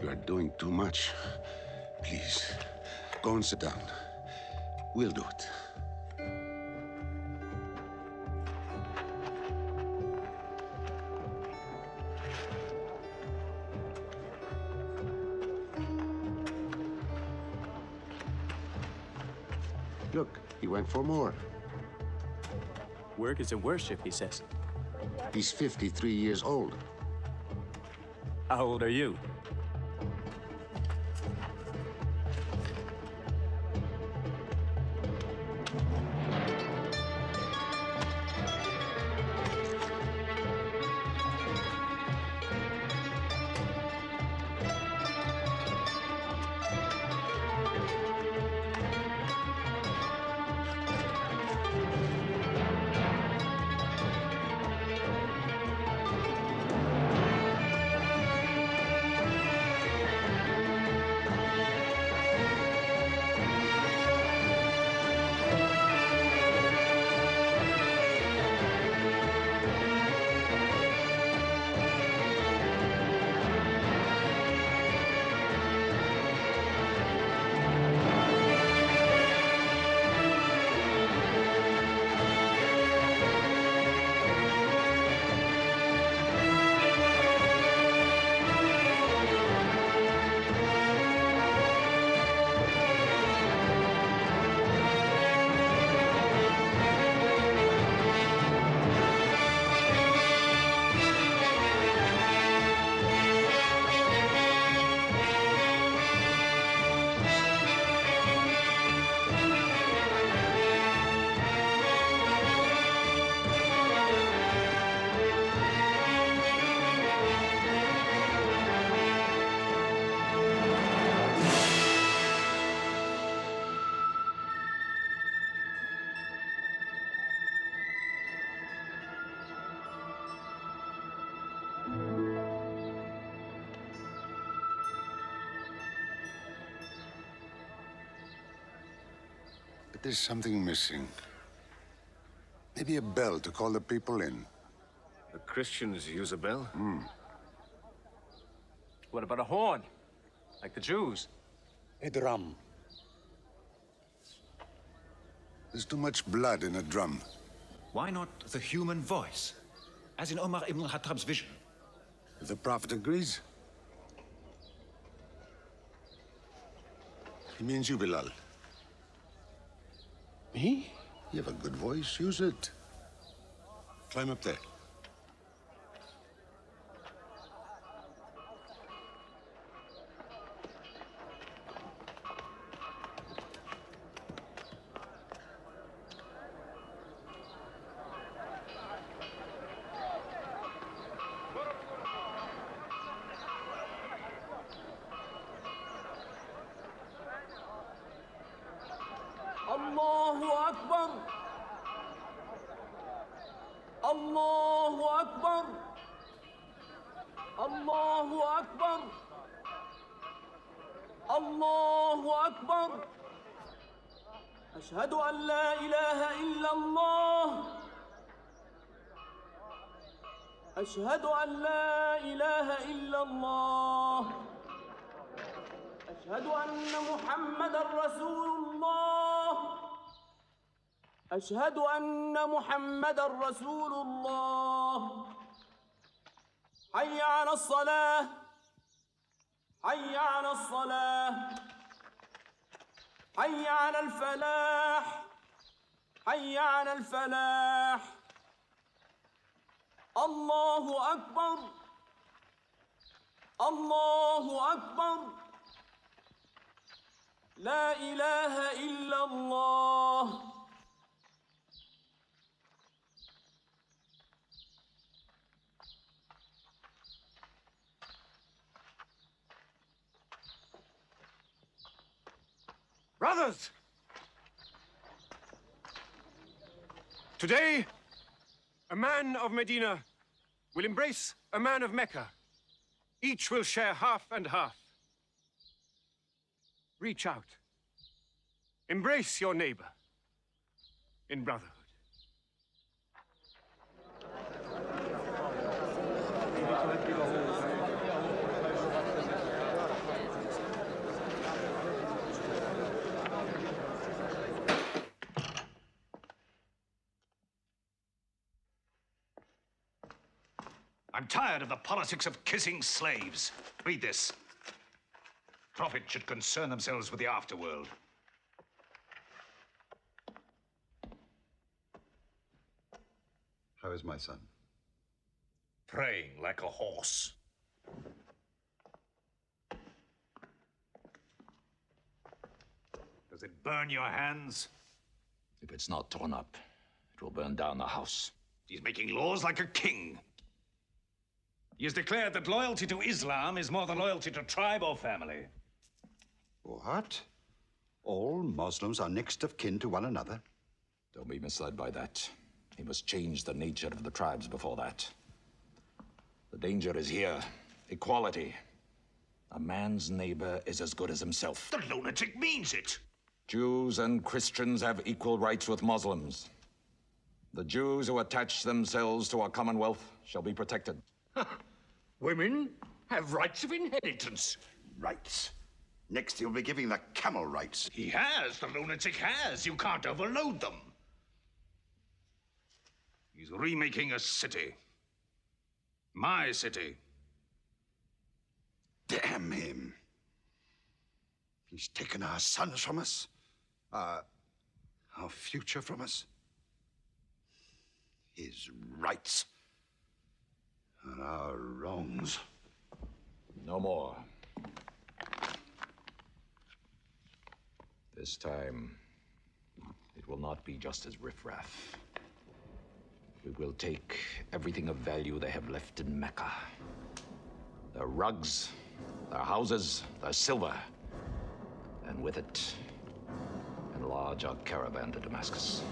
you are doing too much. Please, go and sit down. We'll do it. Look, he went for more. Work is a worship, he says. He's 53 years old. How old are you? But there's something missing. Maybe a bell to call the people in. The Christians use a bell? What about a horn? Like the Jews? A drum. There's too much blood in a drum. Why not the human voice? As in Omar ibn al-Khattab's vision. If the Prophet agrees. He means you, Bilal. Me? You have a good voice. Use it. Climb up there. الله أكبر الله أكبر الله أكبر الله أكبر أشهد أن لا إله إلا الله أشهد أن لا إله إلا الله أشهد أن محمدًا رسول الله أشهد أن محمدًا رسول الله حي على الصلاة حي على الصلاة حي على الفلاح حي على الفلاح الله أكبر الله أكبر لا إله إلا الله Brothers! Today, a man of Medina will embrace a man of Mecca. Each will share half and half. Reach out. Embrace your neighbor in brotherhood. I'm tired of the politics of kissing slaves. Read this. Prophets should concern themselves with the afterworld. How is my son? Praying like a horse. Does it burn your hands? If it's not torn up, it will burn down the house. He's making laws like a king. He has declared that loyalty to Islam is more than loyalty to tribe or family. What? All Muslims are next of kin to one another? Don't be misled by that. He must change the nature of the tribes before that. The danger is here. Equality. A man's neighbor is as good as himself. The lunatic means it. Jews and Christians have equal rights with Muslims. The Jews who attach themselves to our commonwealth shall be protected. Women have rights of inheritance. Rights? Next he'll be giving the camel rights. He has. The lunatic has. You can't overload them. He's remaking a city. My city. Damn him. He's taken our sons from us. Our future from us. His rights. And our wrongs. No more. This time, it will not be just as riffraff. We will take everything of value they have left in Mecca. Their rugs, their houses, their silver. And with it, enlarge our caravan to Damascus.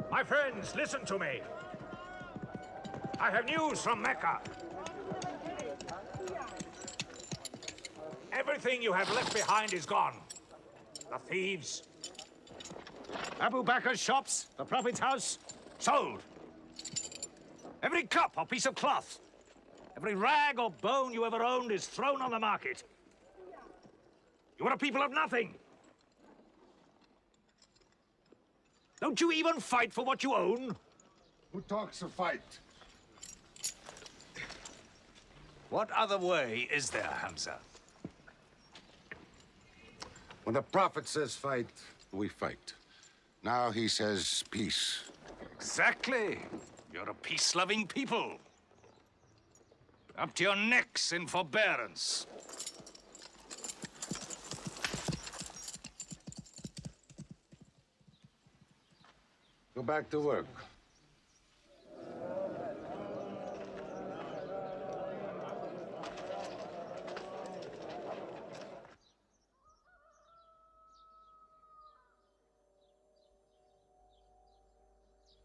My friends, listen to me. I have news from Mecca. Everything you have left behind is gone. The thieves. Abu Bakr's shops, the Prophet's house, sold. Every cup or piece of cloth, every rag or bone you ever owned is thrown on the market. You are a people of nothing. Don't you even fight for what you own? Who talks of fight? What other way is there, Hamza? When the Prophet says fight, we fight. Now he says peace. Exactly. You're a peace-loving people. Up to your necks in forbearance. Go back to work.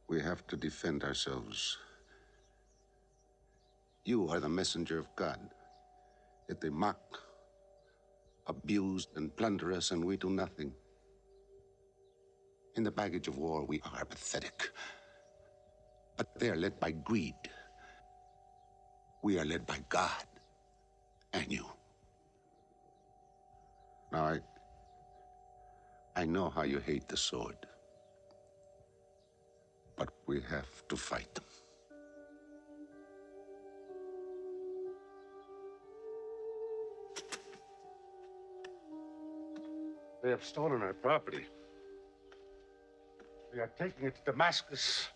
We have to defend ourselves. You are the messenger of God. Yet they mock, abuse, and plunder us, and we do nothing. In the baggage of war, we are pathetic. But they are led by greed. We are led by God and you. Now, I know how you hate the sword. But we have to fight them. They have stolen our property. We are taking it to Damascus,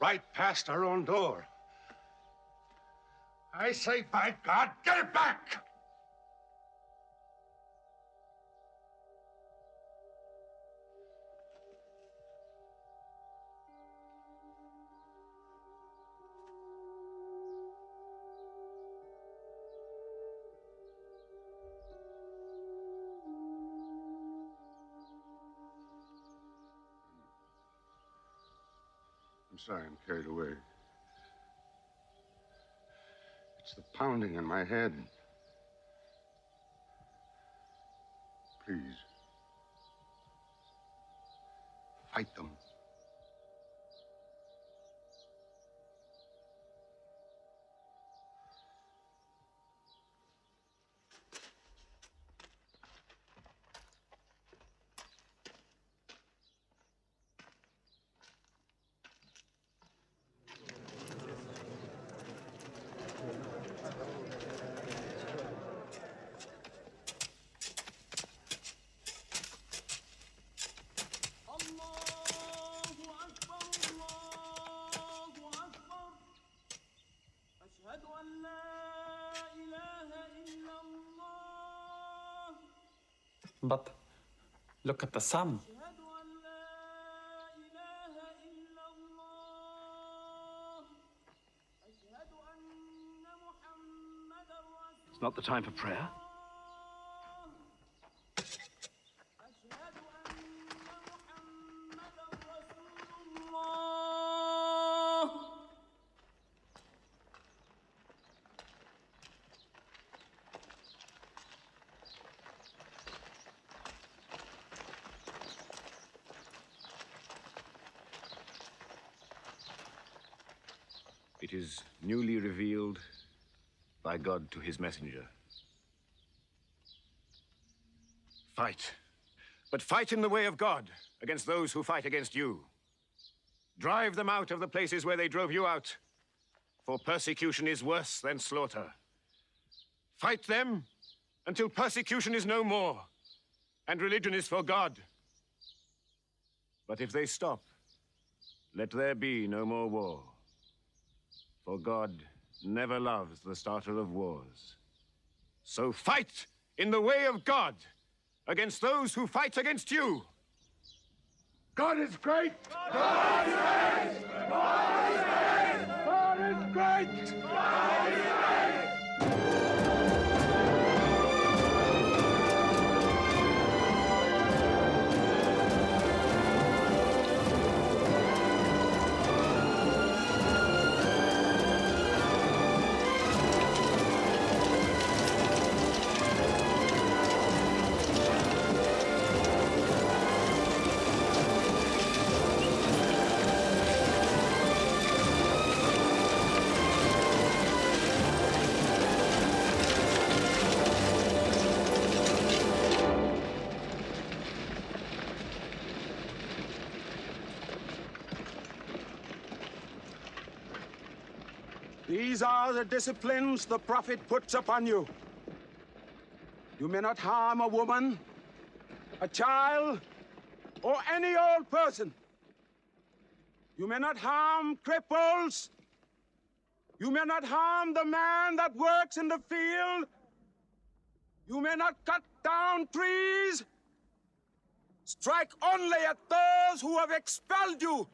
right past our own door. I say, by God, get it back! I'm sorry, I'm carried away. It's the pounding in my head. Please. Fight them. But look at the sun. It's not the time for prayer. It is newly revealed by God to his messenger. Fight. But fight in the way of God against those who fight against you. Drive them out of the places where they drove you out, for persecution is worse than slaughter. Fight them until persecution is no more and religion is for God. But if they stop, let there be no more war. For God never loves the starter of wars. So fight in the way of God against those who fight against you. God is great! God is great! God is great! God is great! God is great! These are the disciplines the prophet puts upon you. You may not harm a woman, a child, or any old person. You may not harm cripples. You may not harm the man that works in the field. You may not cut down trees. Strike only at those who have expelled you,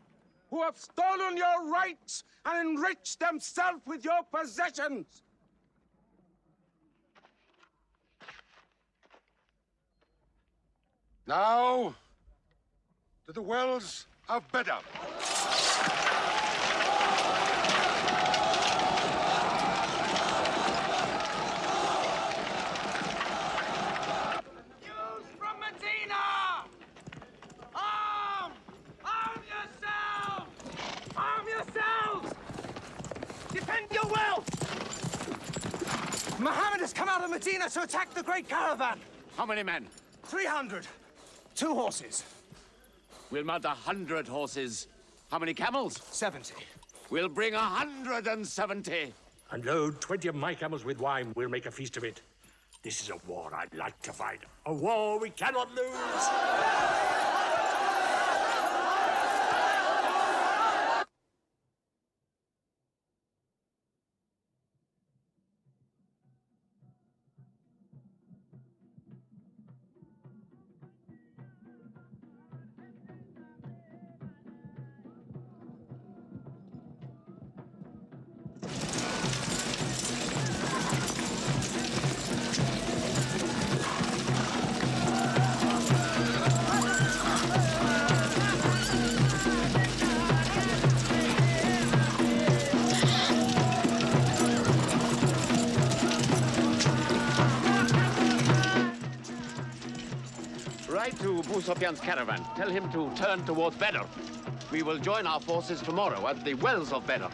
who have stolen your rights and enriched themselves with your possessions. Now, to the wells of Bedar. Jews from Medina! Arm! Arm yourselves! Arm yourselves! Defend your wealth! Muhammad has come out of Medina to attack the great caravan. How many men? 300. 2 horses. We'll mount 100 horses. How many camels? 70. We'll bring 170. And load 20 of my camels with wine. We'll make a feast of it. This is a war I'd like to fight. A war we cannot lose. Write to Abu Sufyan's caravan. Tell him to turn towards Bedr. We will join our forces tomorrow at the wells of Bedr.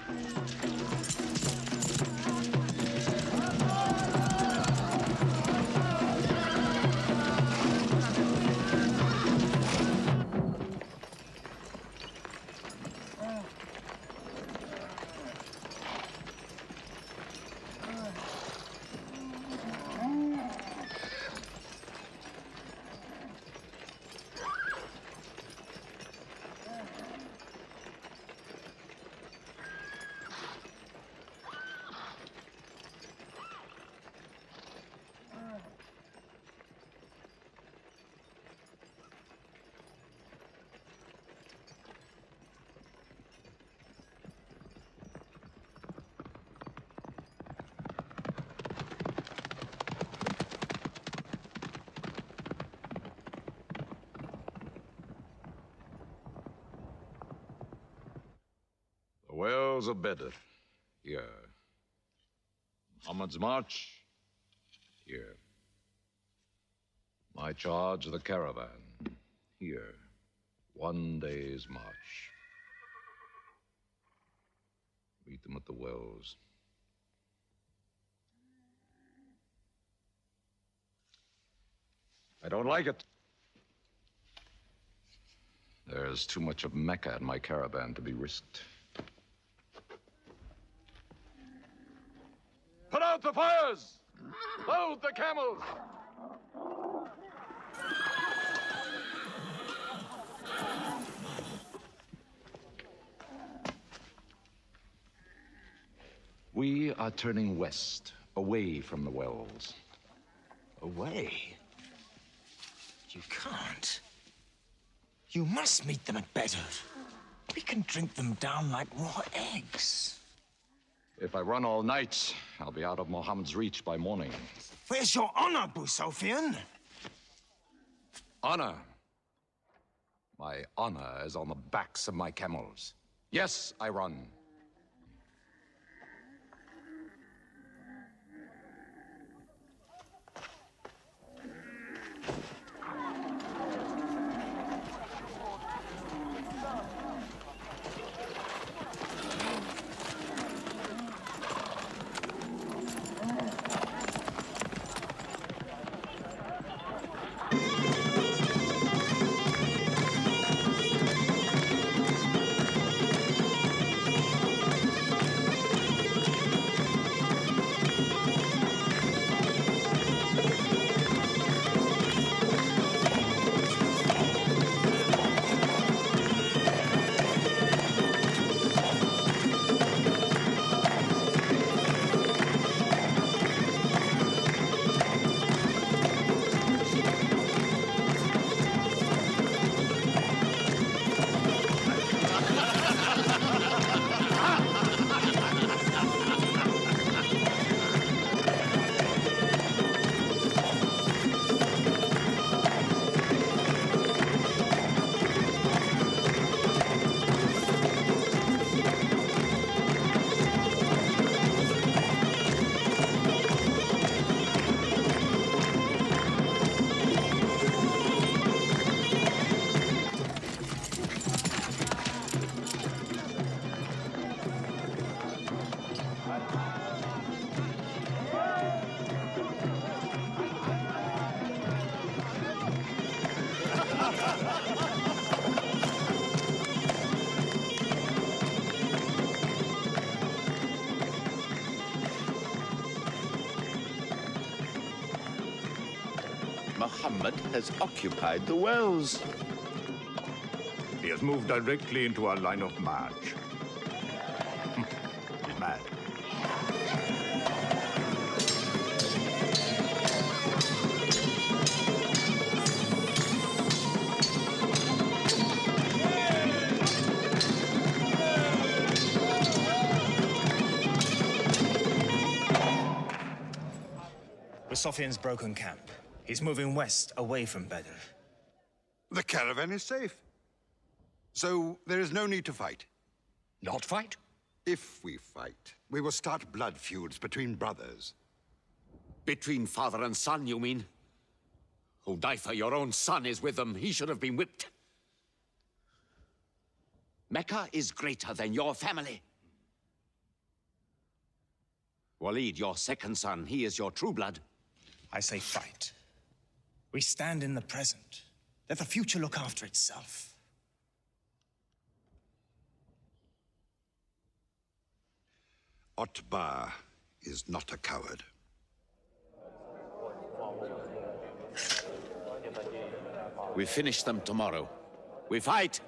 wells of Bedr, here. Muhammad's march, here. My charge of the caravan, here. 1 day's march. Meet them at the wells. I don't like it. There's too much of Mecca in my caravan to be risked. Put out the fires! Load the camels! We are turning west, away from the wells. Away? You can't. You must meet them at Bedr. We can drink them down like raw eggs. If I run all night, I'll be out of Muhammad's reach by morning. Where's your honor, Abu Sufyan? Honor? My honor is on the backs of my camels. Yes, I run. Muhammad has occupied the wells. He has moved directly into our line of march. He's mad. Sufyan's broken camp. He's moving west, away from Bedr. The caravan is safe. So there is no need to fight. Not fight? If we fight, we will start blood feuds between brothers. Between father and son, you mean? Hudayfa, your own son, is with them. He should have been whipped. Mecca is greater than your family. Walid, your second son, he is your true blood. I say fight. We stand in the present. Let the future look after itself. Otbah is not a coward. We finish them tomorrow. We fight!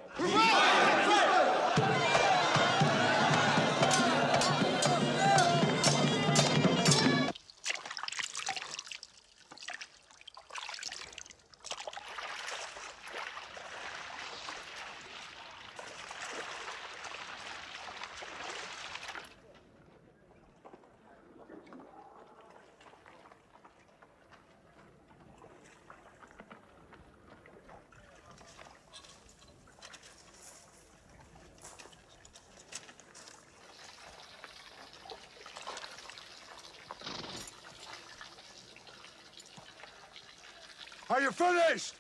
Are you finished?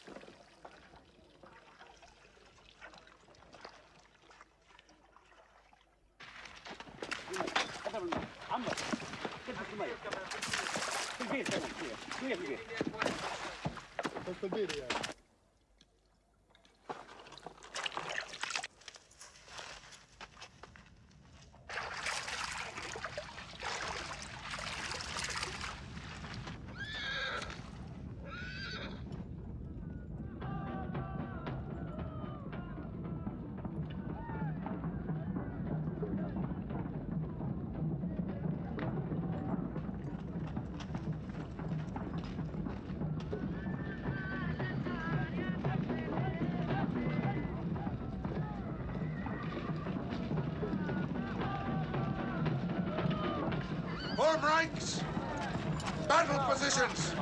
Form ranks! Battle positions!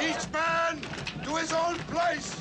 Each man to his own place!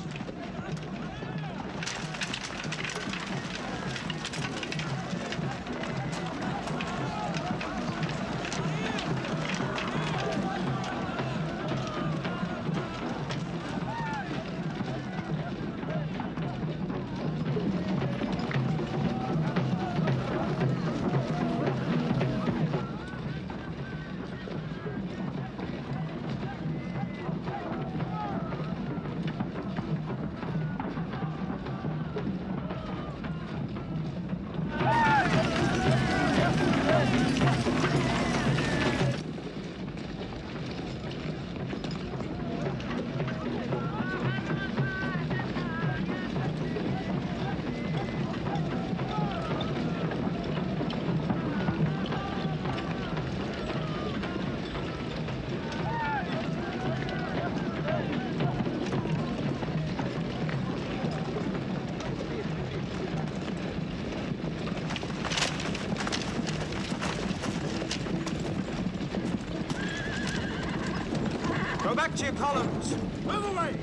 Go back to your columns. Move away!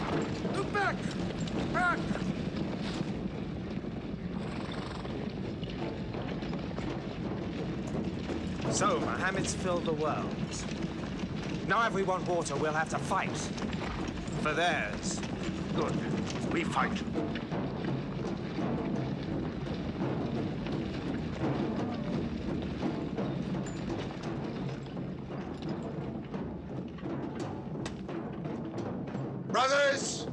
Move back! Back! So, Mohammed's filled the world. Now if we want water, we'll have to fight. For theirs. Good. We fight. Brothers,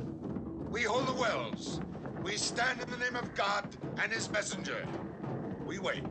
we hold the wells. We stand in the name of God and his messenger. We wait.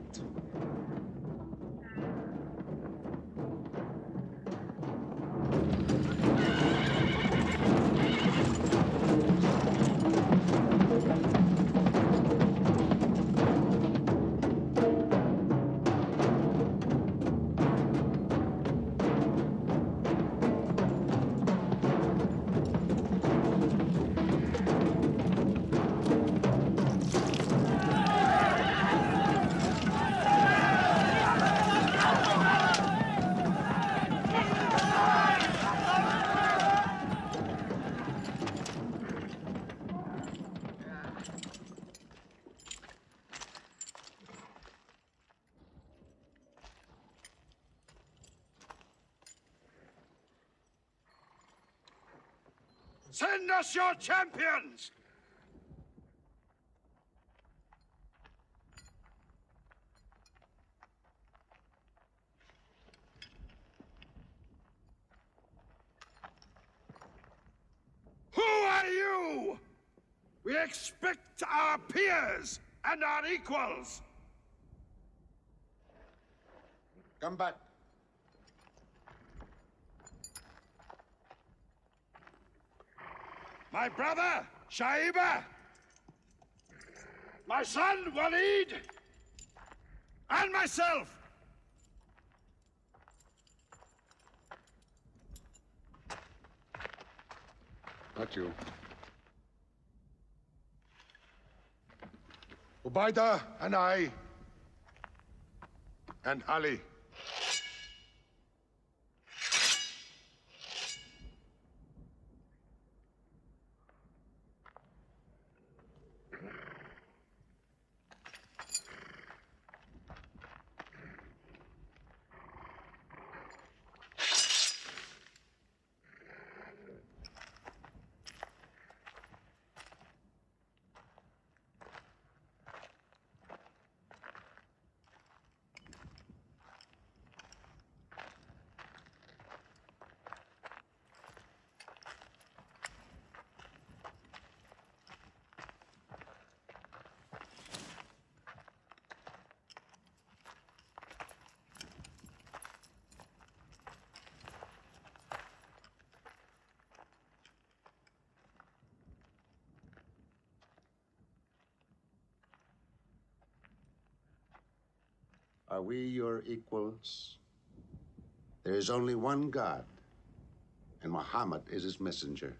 Send us your champions! Who are you? We expect our peers and our equals. Come back. My brother, Shaiba. My son, Walid. And myself. Not you. Ubaidah and I. And Ali. Are we your equals? There is only one God, and Muhammad is his messenger.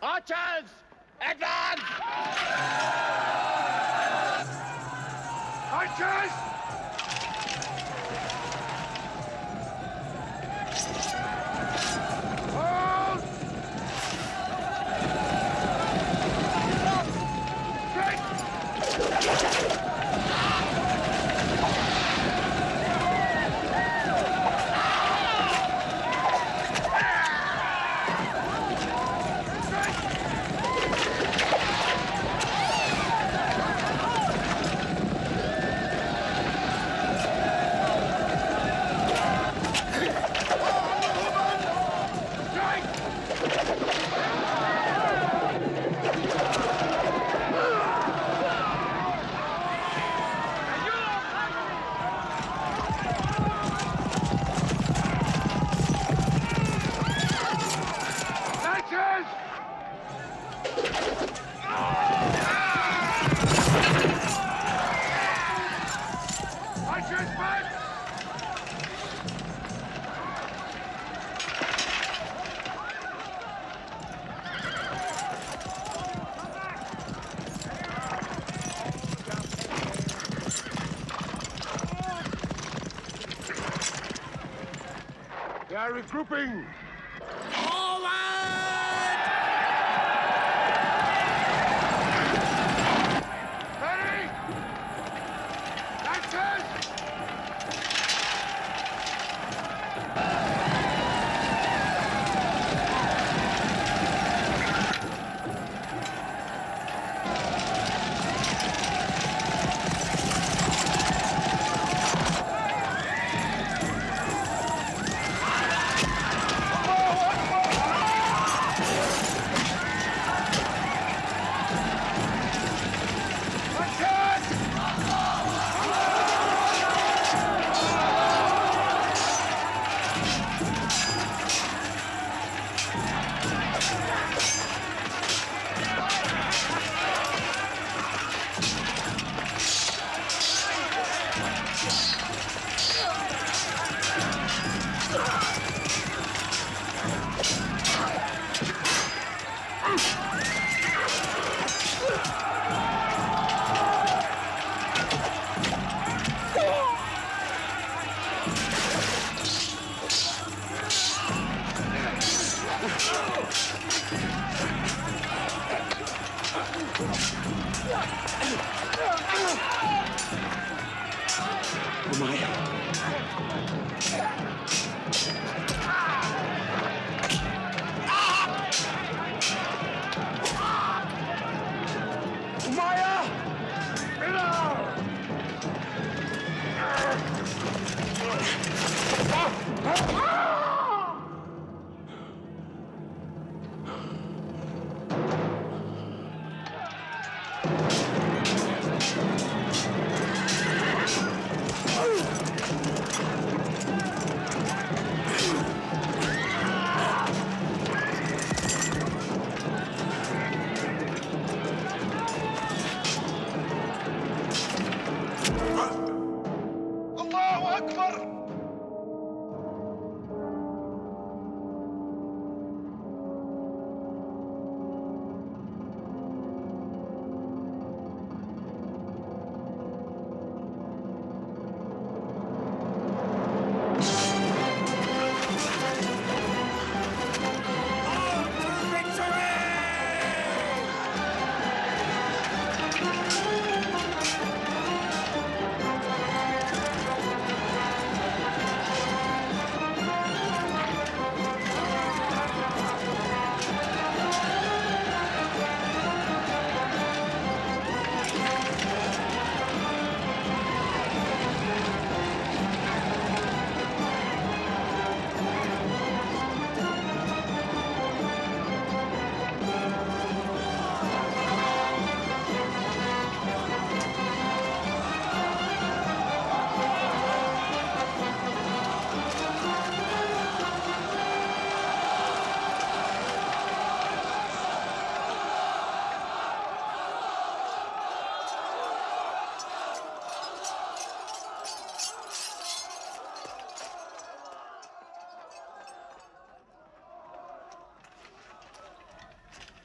Archers, advance! Archers! Hold! They are regrouping. Ready? Archers! Akbar!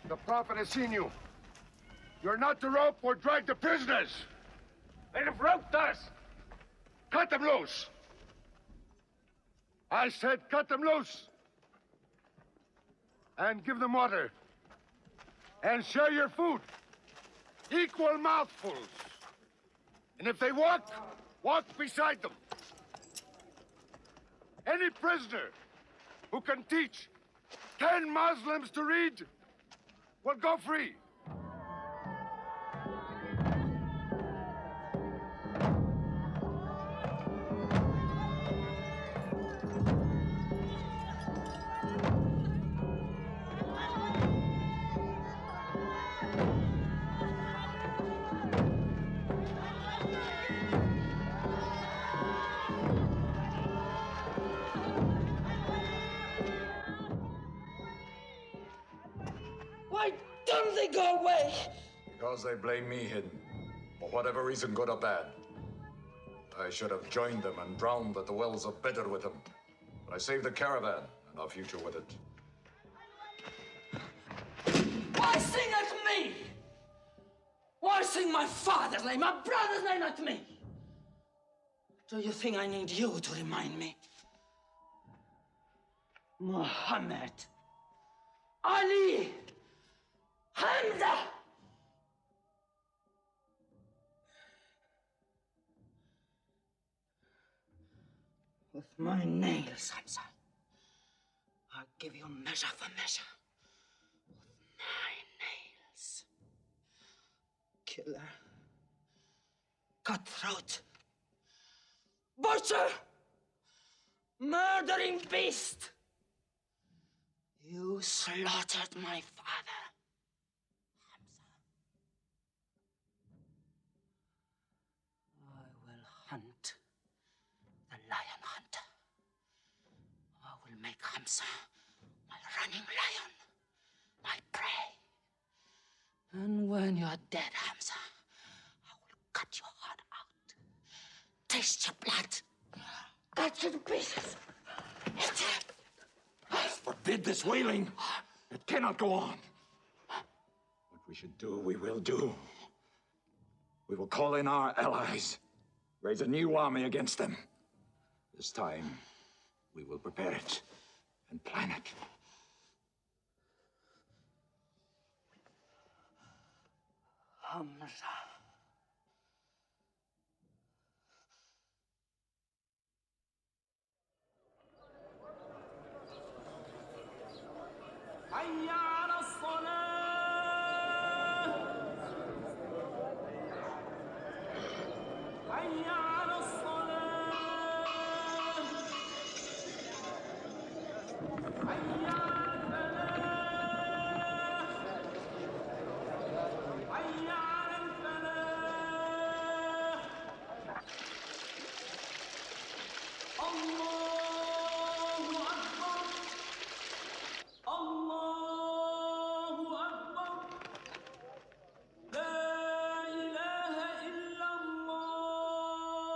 The Prophet has seen you. You're not to rope or drag the prisoners. They have roped us. Cut them loose. I said cut them loose. And give them water. And share your food. Equal mouthfuls. And if they walk, walk beside them. Any prisoner who can teach 10 Muslims to read will go free. Why don't they go away? Because they blame me, Hidden. For whatever reason, good or bad. I should have joined them and drowned at the wells of Bedr with them. But I saved the caravan and our future with it. Why sing at me? Why sing my father's name, my brother's name at me? Do you think I need you to remind me? Muhammad, Ali, Hamza! With my nails, Hamza, I'll give you measure for measure. With my nails. Killer. Cutthroat. Butcher! Murdering beast! You slaughtered my father, Hamza. I will hunt the lion hunter. I will make Hamza my running lion, my prey. And when you're dead, Hamza, I will cut your heart out, taste your blood, cut you to pieces, eat it. Forbid this wailing. It cannot go on. What we should do, we will do. We will call in our allies, raise a new army against them. This time, we will prepare it and plan it. Hamza. حي على الصلاة حي على الصلاة حي على الفلاح حي على الفلاح الله أكبر الله أكبر لا إله إلا الله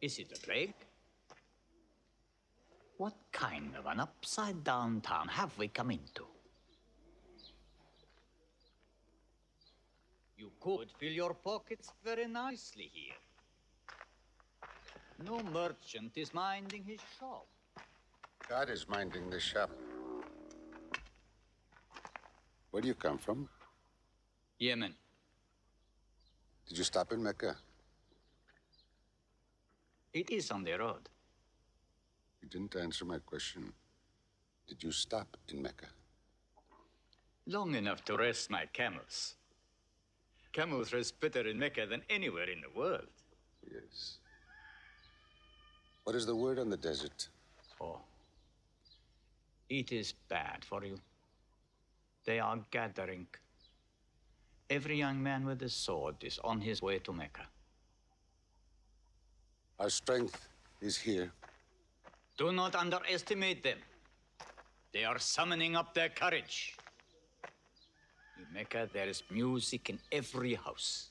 Is it a plague? What kind of an upside-down town have we come into? You could fill your pockets very nicely here. No merchant is minding his shop. God is minding the shop. Where do you come from? Yemen. Did you stop in Mecca? It is on the road. You didn't answer my question. Did you stop in Mecca? Long enough to rest my camels. Camels rest better in Mecca than anywhere in the world. Yes. What is the word on the desert? Oh. It is bad for you. They are gathering. Every young man with a sword is on his way to Mecca. Our strength is here. Do not underestimate them. They are summoning up their courage. In Mecca, there is music in every house.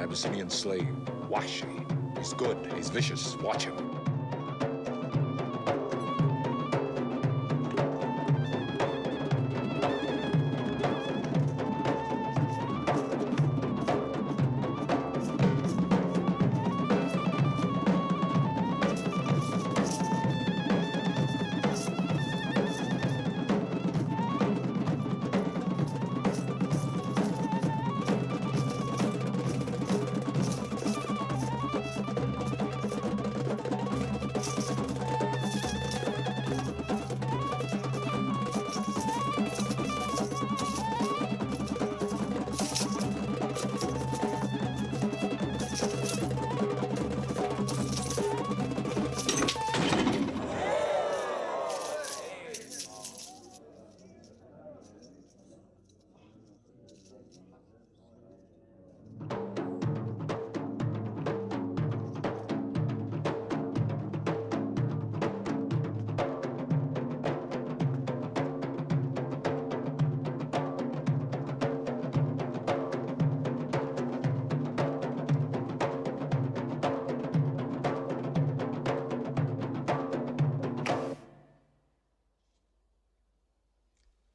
Abyssinian slave, Washi. He's good, he's vicious. Watch him.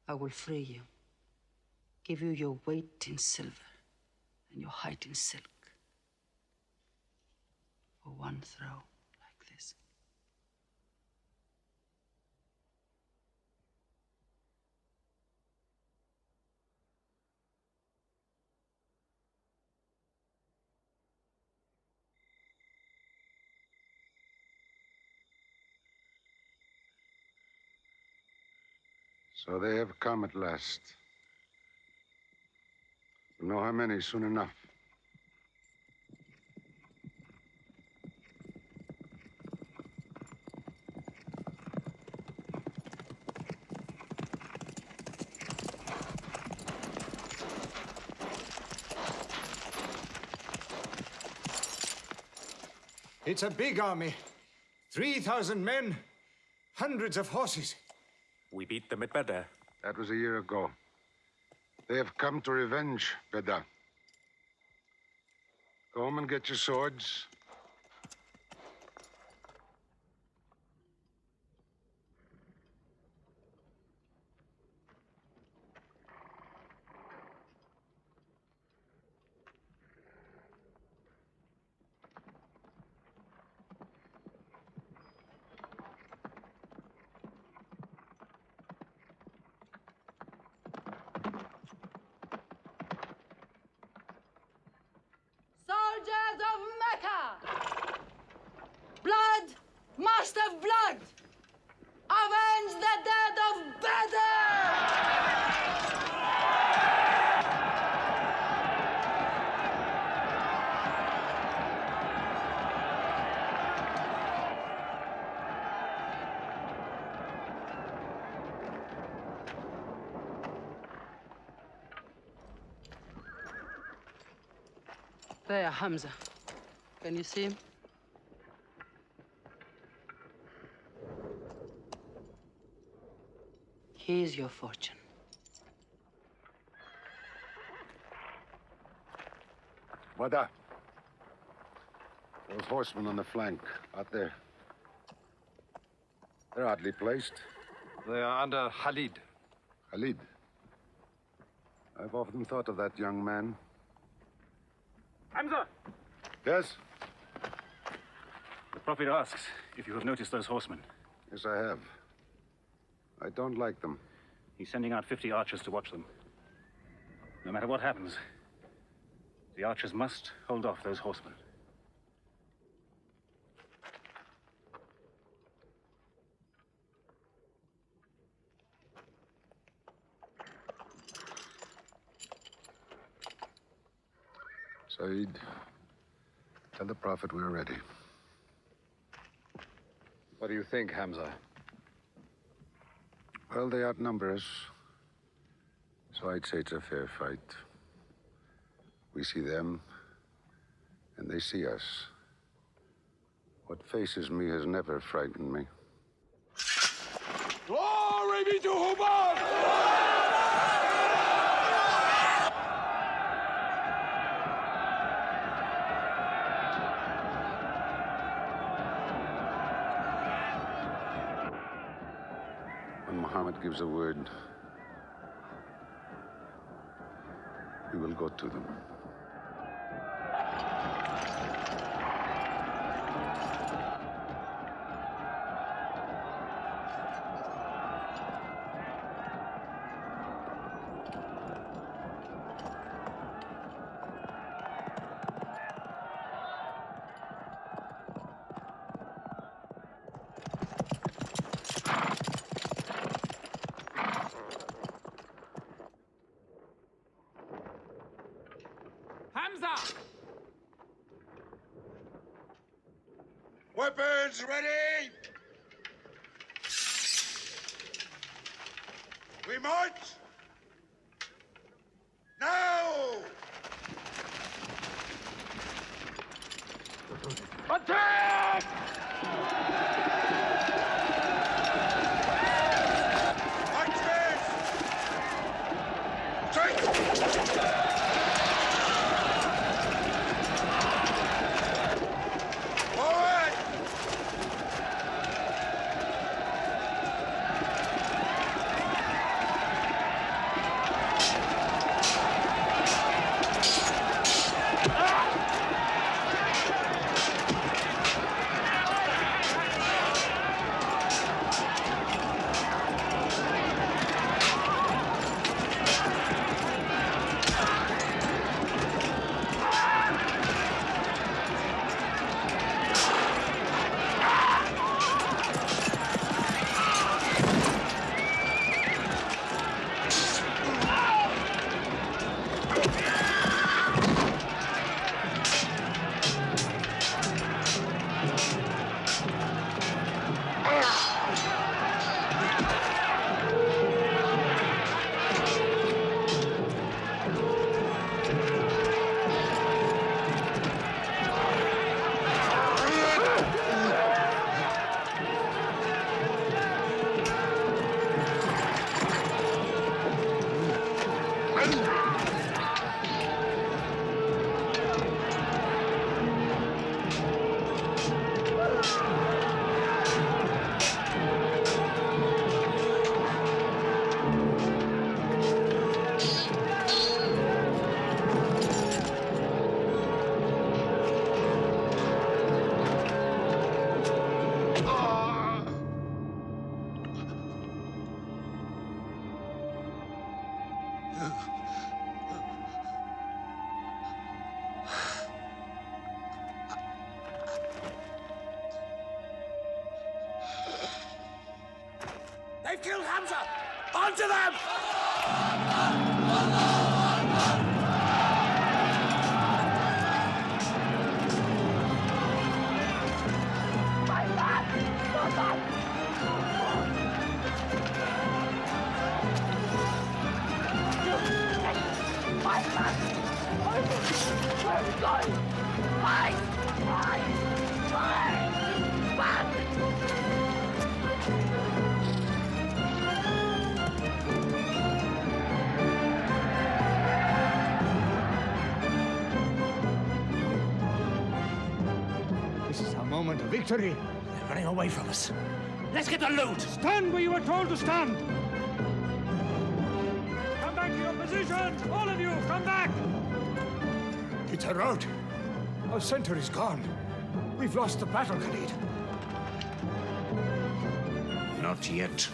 I will free you, give you your weight in silver and your height in silk for one throw like this. So they have come at last. We'll know how many soon enough. It's a big army. 3,000 men, hundreds of horses. We beat them at Badr. That was a year ago. They have come to revenge, Beda. Go home and get your swords. There, Hamza. Can you see him? Here's your fortune. Wada. Those horsemen on the flank, out there. They're oddly placed. They are under Khalid. Khalid? I've often thought of that young man. Hamza! Yes? The Prophet asks if you have noticed those horsemen. Yes, I have. I don't like them. He's sending out 50 archers to watch them. No matter what happens, the archers must hold off those horsemen. Saeed, tell the Prophet we're ready. What do you think, Hamza? Well, they outnumber us, so I'd say it's a fair fight. We see them, and they see us. What faces me has never frightened me. Glory be to Hubbard! When Muhammad gives a word, we will go to them. Hamza! Weapons ready! We march! Now! Attack! They've killed Hamza! Onto them! My son! This is our moment of victory. They're running away from us. Let's get the loot! Stand where you were told to stand! Come back to your positions! All of you, come back! It's a rout. Our center is gone. We've lost the battle, Khalid. Not yet.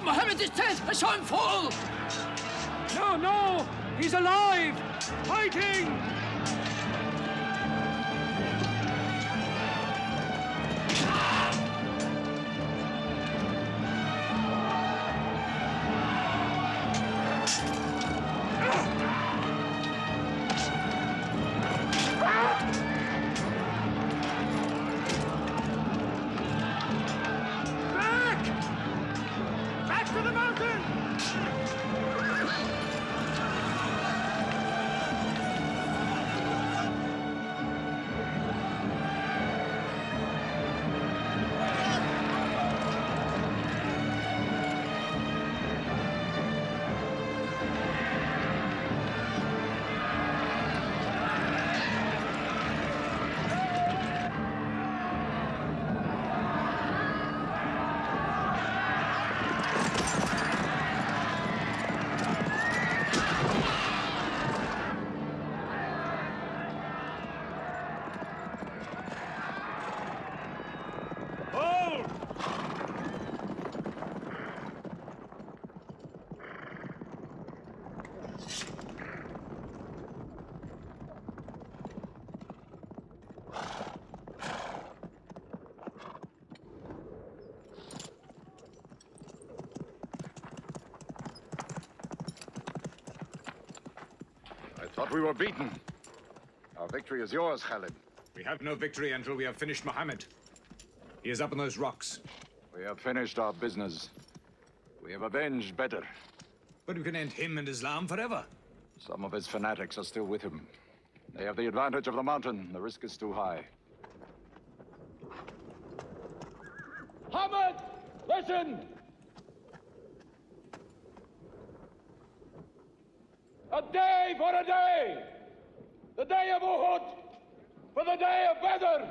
Mohammed is dead! I saw him fall! No, no! He's alive! Fighting! Thought we were beaten. Our victory is yours, Khalid. We have no victory until we have finished Muhammad. He is up on those rocks. We have finished our business. We have avenged Bedr. But we can end him and Islam forever. Some of his fanatics are still with him. They have the advantage of the mountain. The risk is too high. Muhammad, listen! A day for a day! The day of Uhud for the day of Badr!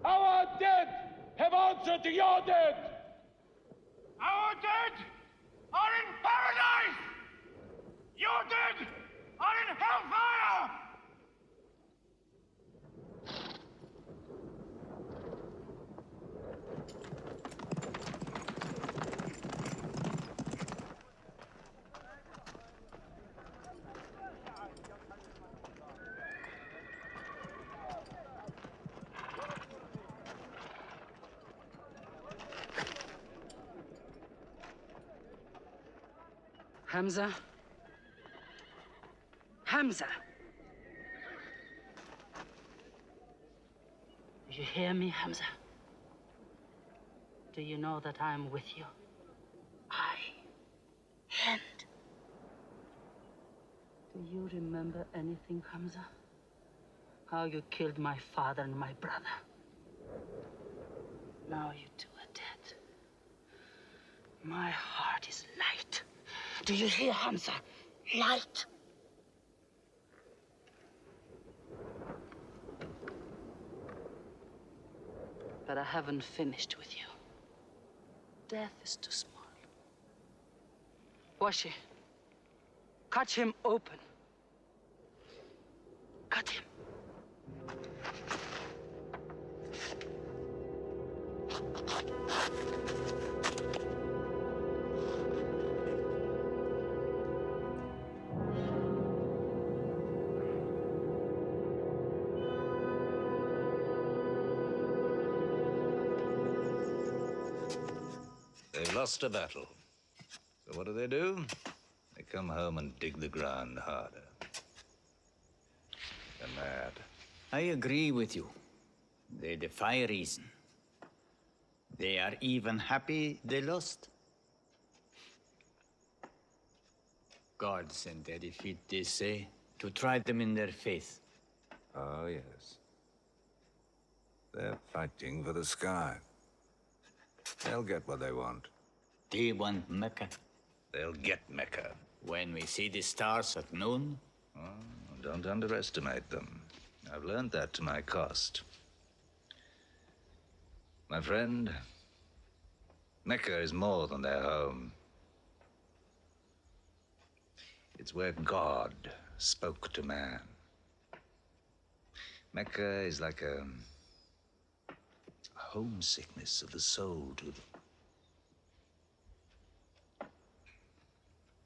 Our dead have answered to your dead! Our dead are in paradise! Your dead are in hellfire! Hamza? Hamza! Do you hear me, Hamza? Do you know that I'm with you? And do you remember anything, Hamza? How you killed my father and my brother. Now you two are dead. My heart is light. Do you hear, Hamza? Light. But I haven't finished with you. Death is too small. Washi, cut him open. Cut him. They've lost a battle. So what do? They come home and dig the ground harder. They're mad. I agree with you. They defy reason. They are even happy they lost. God sent their defeat, they say, to try them in their faith. Oh, yes. They're fighting for the sky. They'll get what they want. They want Mecca. They'll get Mecca. When we see the stars at noon? Oh, don't underestimate them. I've learned that to my cost. My friend, Mecca is more than their home. It's where God spoke to man. Mecca is like a homesickness of the soul to them.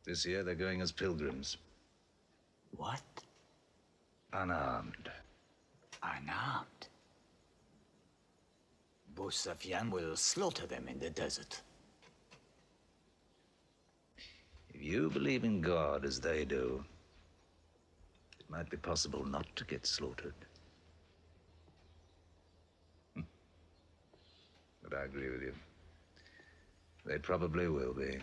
This year they're going as pilgrims. What? Unarmed. Unarmed? Abu Sufyan will slaughter them in the desert. If you believe in God as they do, it might be possible not to get slaughtered. But I agree with you. They probably will be.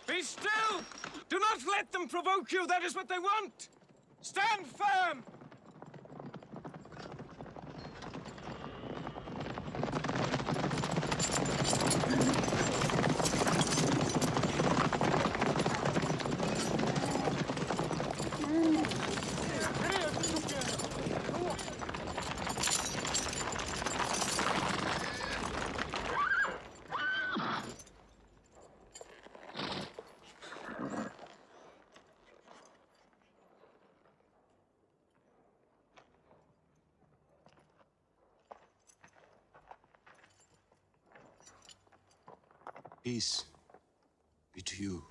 Be still! Do not let them provoke you. That is what they want. Stand firm! Peace be to you.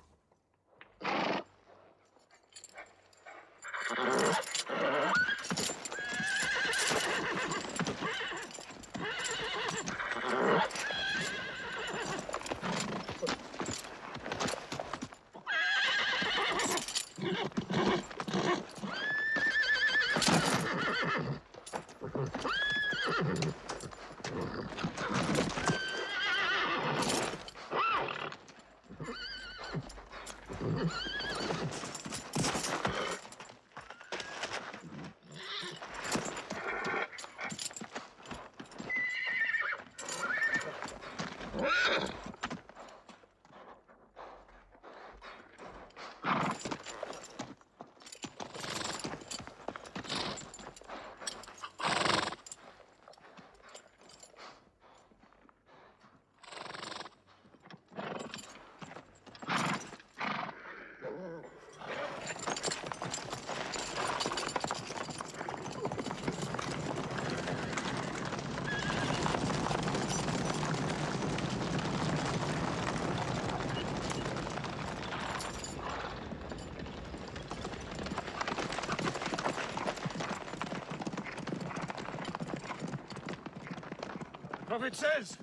Prophet says,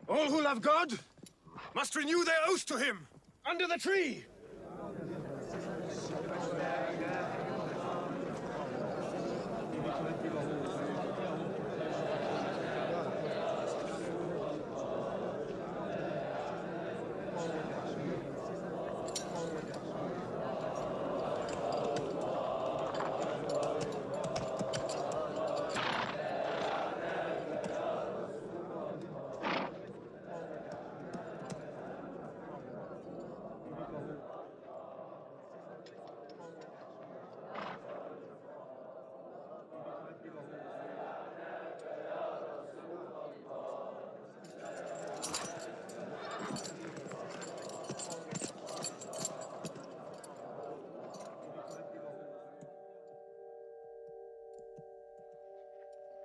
all who love God must renew their oath to him under the tree.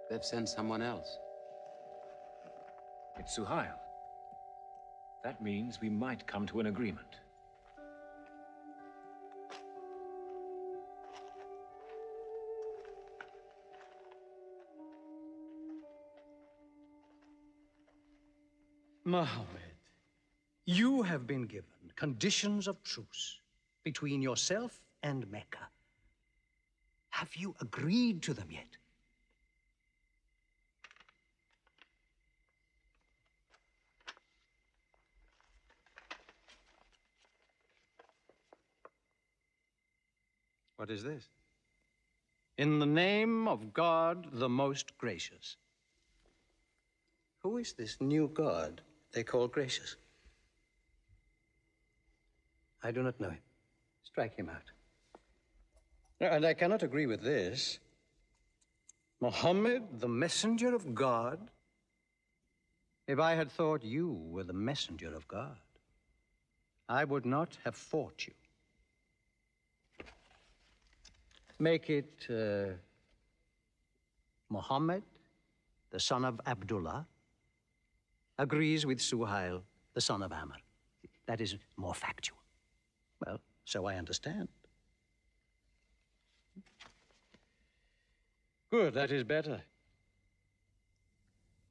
They've sent someone else. It's Suhail. That means we might come to an agreement. Mohammed, you have been given conditions of truce between yourself and Mecca. Have you agreed to them yet? What is this? In the name of God, the most gracious. Who is this new God they call gracious? I do not know him. Strike him out. And I cannot agree with this. Muhammad, the messenger of God? If I had thought you were the messenger of God, I would not have fought you. Make it Muhammad, the son of Abdullah, agrees with Suhail, the son of Amr. That is more factual. Well, so I understand. Good, that is better.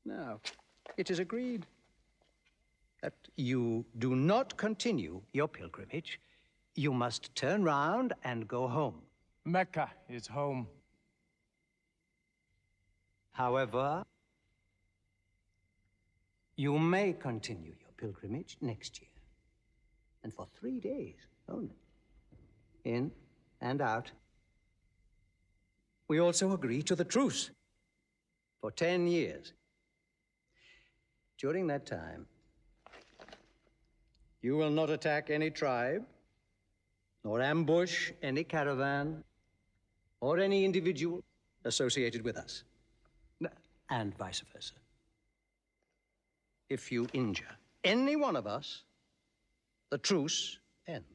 Now, it is agreed that you do not continue your pilgrimage. You must turn round and go home. Mecca is home. However, you may continue your pilgrimage next year. and for 3 days only. In and out. We also agreed to the truce for 10 years. During that time, you will not attack any tribe, nor ambush any caravan, or any individual associated with us, and vice versa. If you injure any one of us, the truce ends,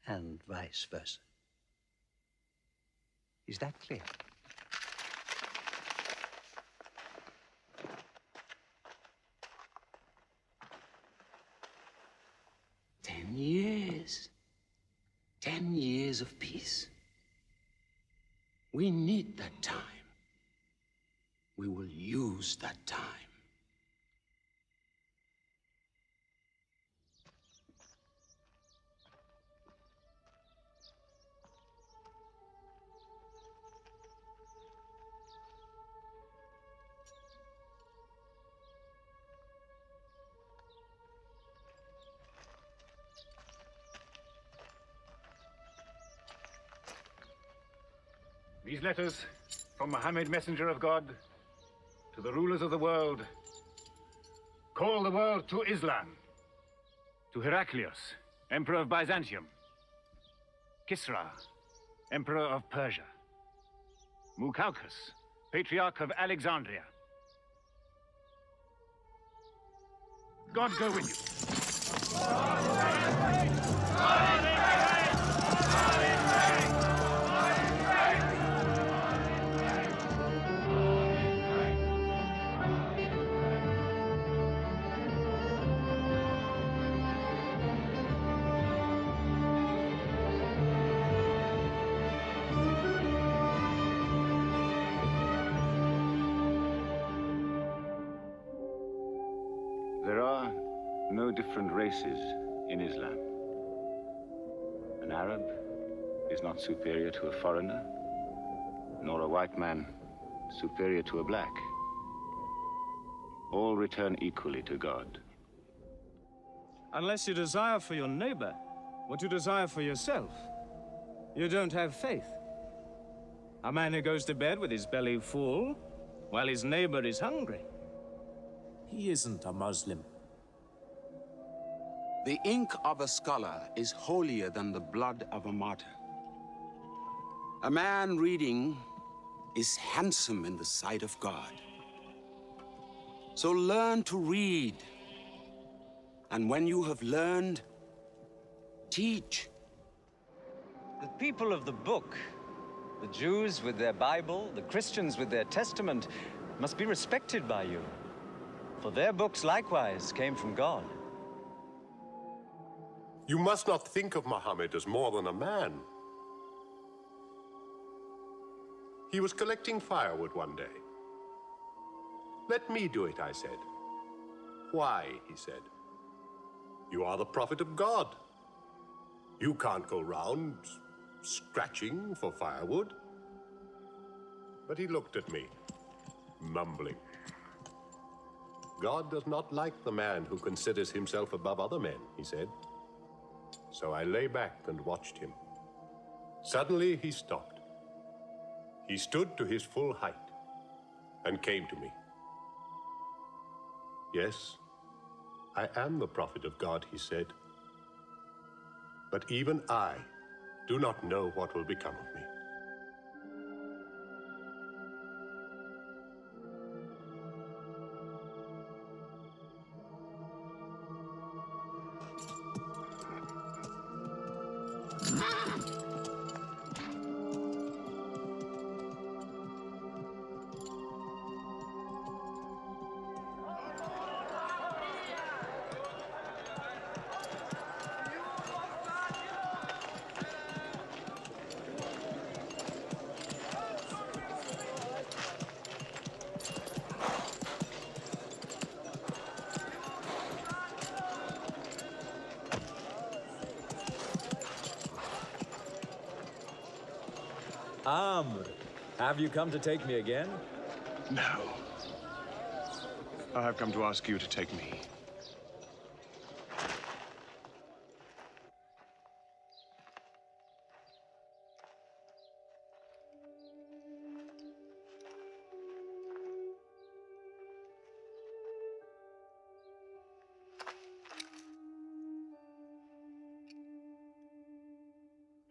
and vice versa. Is that clear? Years. 10 years of peace. We need that time. We will use that time. These letters from Muhammad, messenger of God, to the rulers of the world. Call the world to Islam. To Heraclius, emperor of Byzantium. Kisra, emperor of Persia. Mukaukis, patriarch of Alexandria. God go with you. There are no different races in Islam. An Arab is not superior to a foreigner, nor a white man superior to a black. All return equally to God. Unless you desire for your neighbor what you desire for yourself, you don't have faith. A man who goes to bed with his belly full while his neighbor is hungry. He isn't a Muslim. The ink of a scholar is holier than the blood of a martyr. A man reading is handsome in the sight of God. So learn to read. And when you have learned, teach. The people of the book, the Jews with their Bible, the Christians with their Testament, must be respected by you. For their books likewise came from God. You must not think of Muhammad as more than a man. He was collecting firewood one day. Let me do it, I said. Why, he said. You are the prophet of God. You can't go round scratching for firewood. But he looked at me, mumbling. God does not like the man who considers himself above other men, he said. So I lay back and watched him. Suddenly he stopped. He stood to his full height and came to me. Yes, I am the prophet of God, he said. But even I do not know what will become of me. Amr, have you come to take me again? No. I have come to ask you to take me.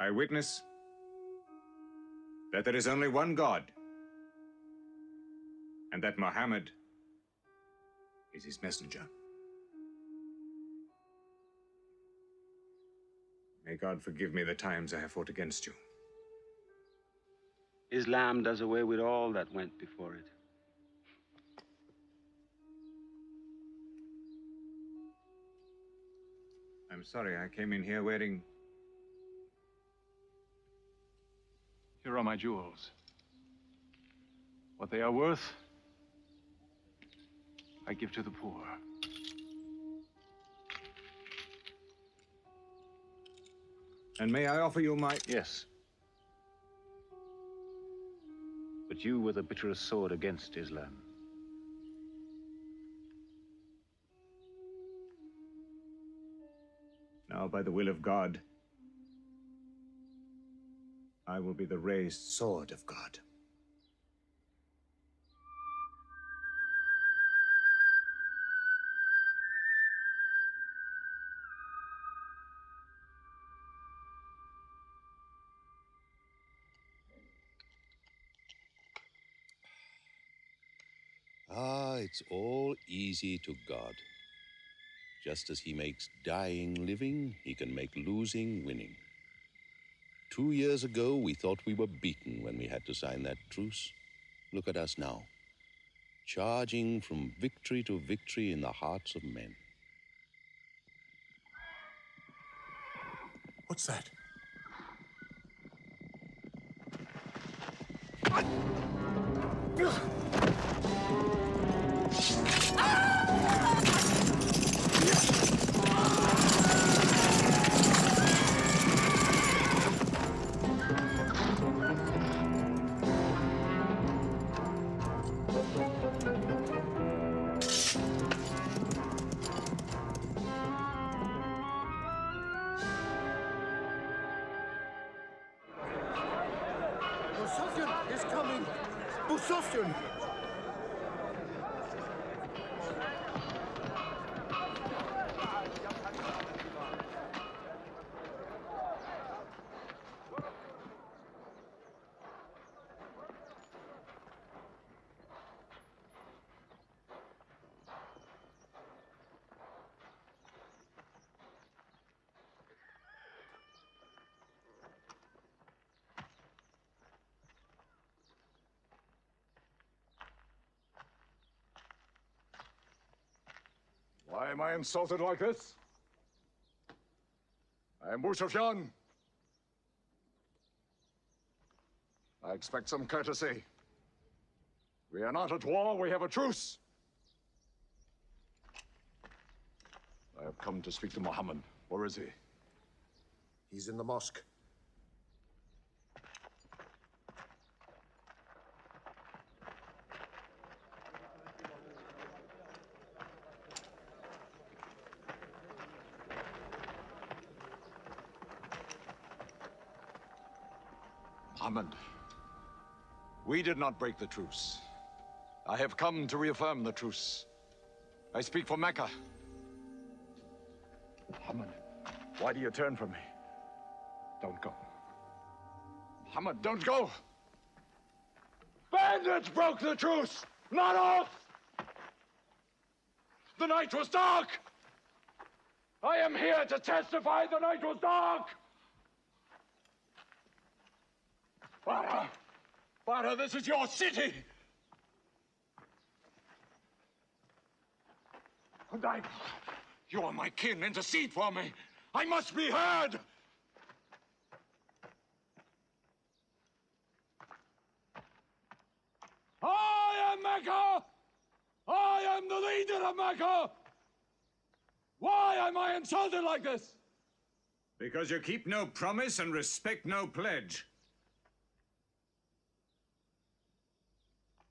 I witness that there is only one God, and that Muhammad is his messenger. May God forgive me the times I have fought against you. Islam does away with all that went before it. I'm sorry, I came in here wearing... Here are my jewels. What they are worth, I give to the poor. And may I offer you my... Yes. But you were the bitterest sword against Islam. Now, by the will of God, I will be the raised sword of God. Ah, it's all easy to God. Just as he makes dying living, he can make losing winning. 2 years ago, we thought we were beaten when we had to sign that truce. Look at us now, charging from victory to victory in the hearts of men. What's that? Sufyan is coming! Sufyan! Why am I insulted like this? I am Sufyan. I expect some courtesy. We are not at war, we have a truce. I have come to speak to Muhammad. Where is he? He's in the mosque. Muhammad, we did not break the truce. I have come to reaffirm the truce. I speak for Mecca. Muhammad, why do you turn from me? Don't go. Muhammad, don't go! Bandits broke the truce, not us! The night was dark! I am here to testify the night was dark! Father! Father, this is your city! And you are my kin, intercede for me! I must be heard! I am Mecca! I am the leader of Mecca! Why am I insulted like this? Because you keep no promise and respect no pledge.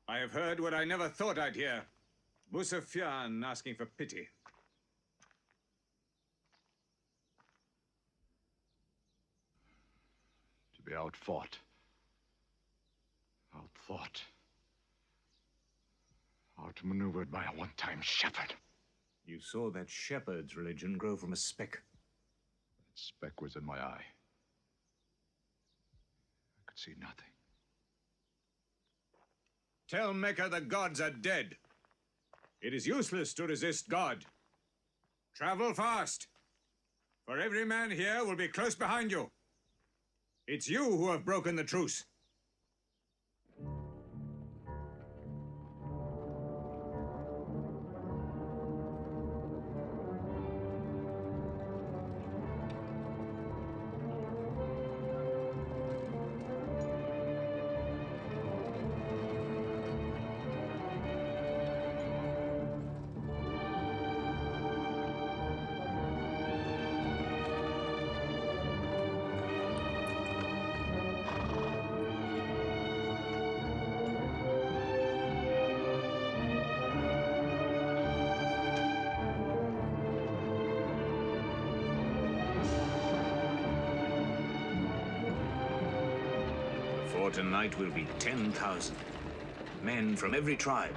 I have heard what I never thought I'd hear. Sufyan asking for pity. To be outfought. Outthought. Outmaneuvered by a one-time shepherd. You saw that shepherd's religion grow from a speck. That speck was in my eye. see nothing. Tell Mecca the gods are dead. It is useless to resist God. Travel fast, for every man here will be close behind you. It's you who have broken the truce. For tonight will be 10,000 men from every tribe.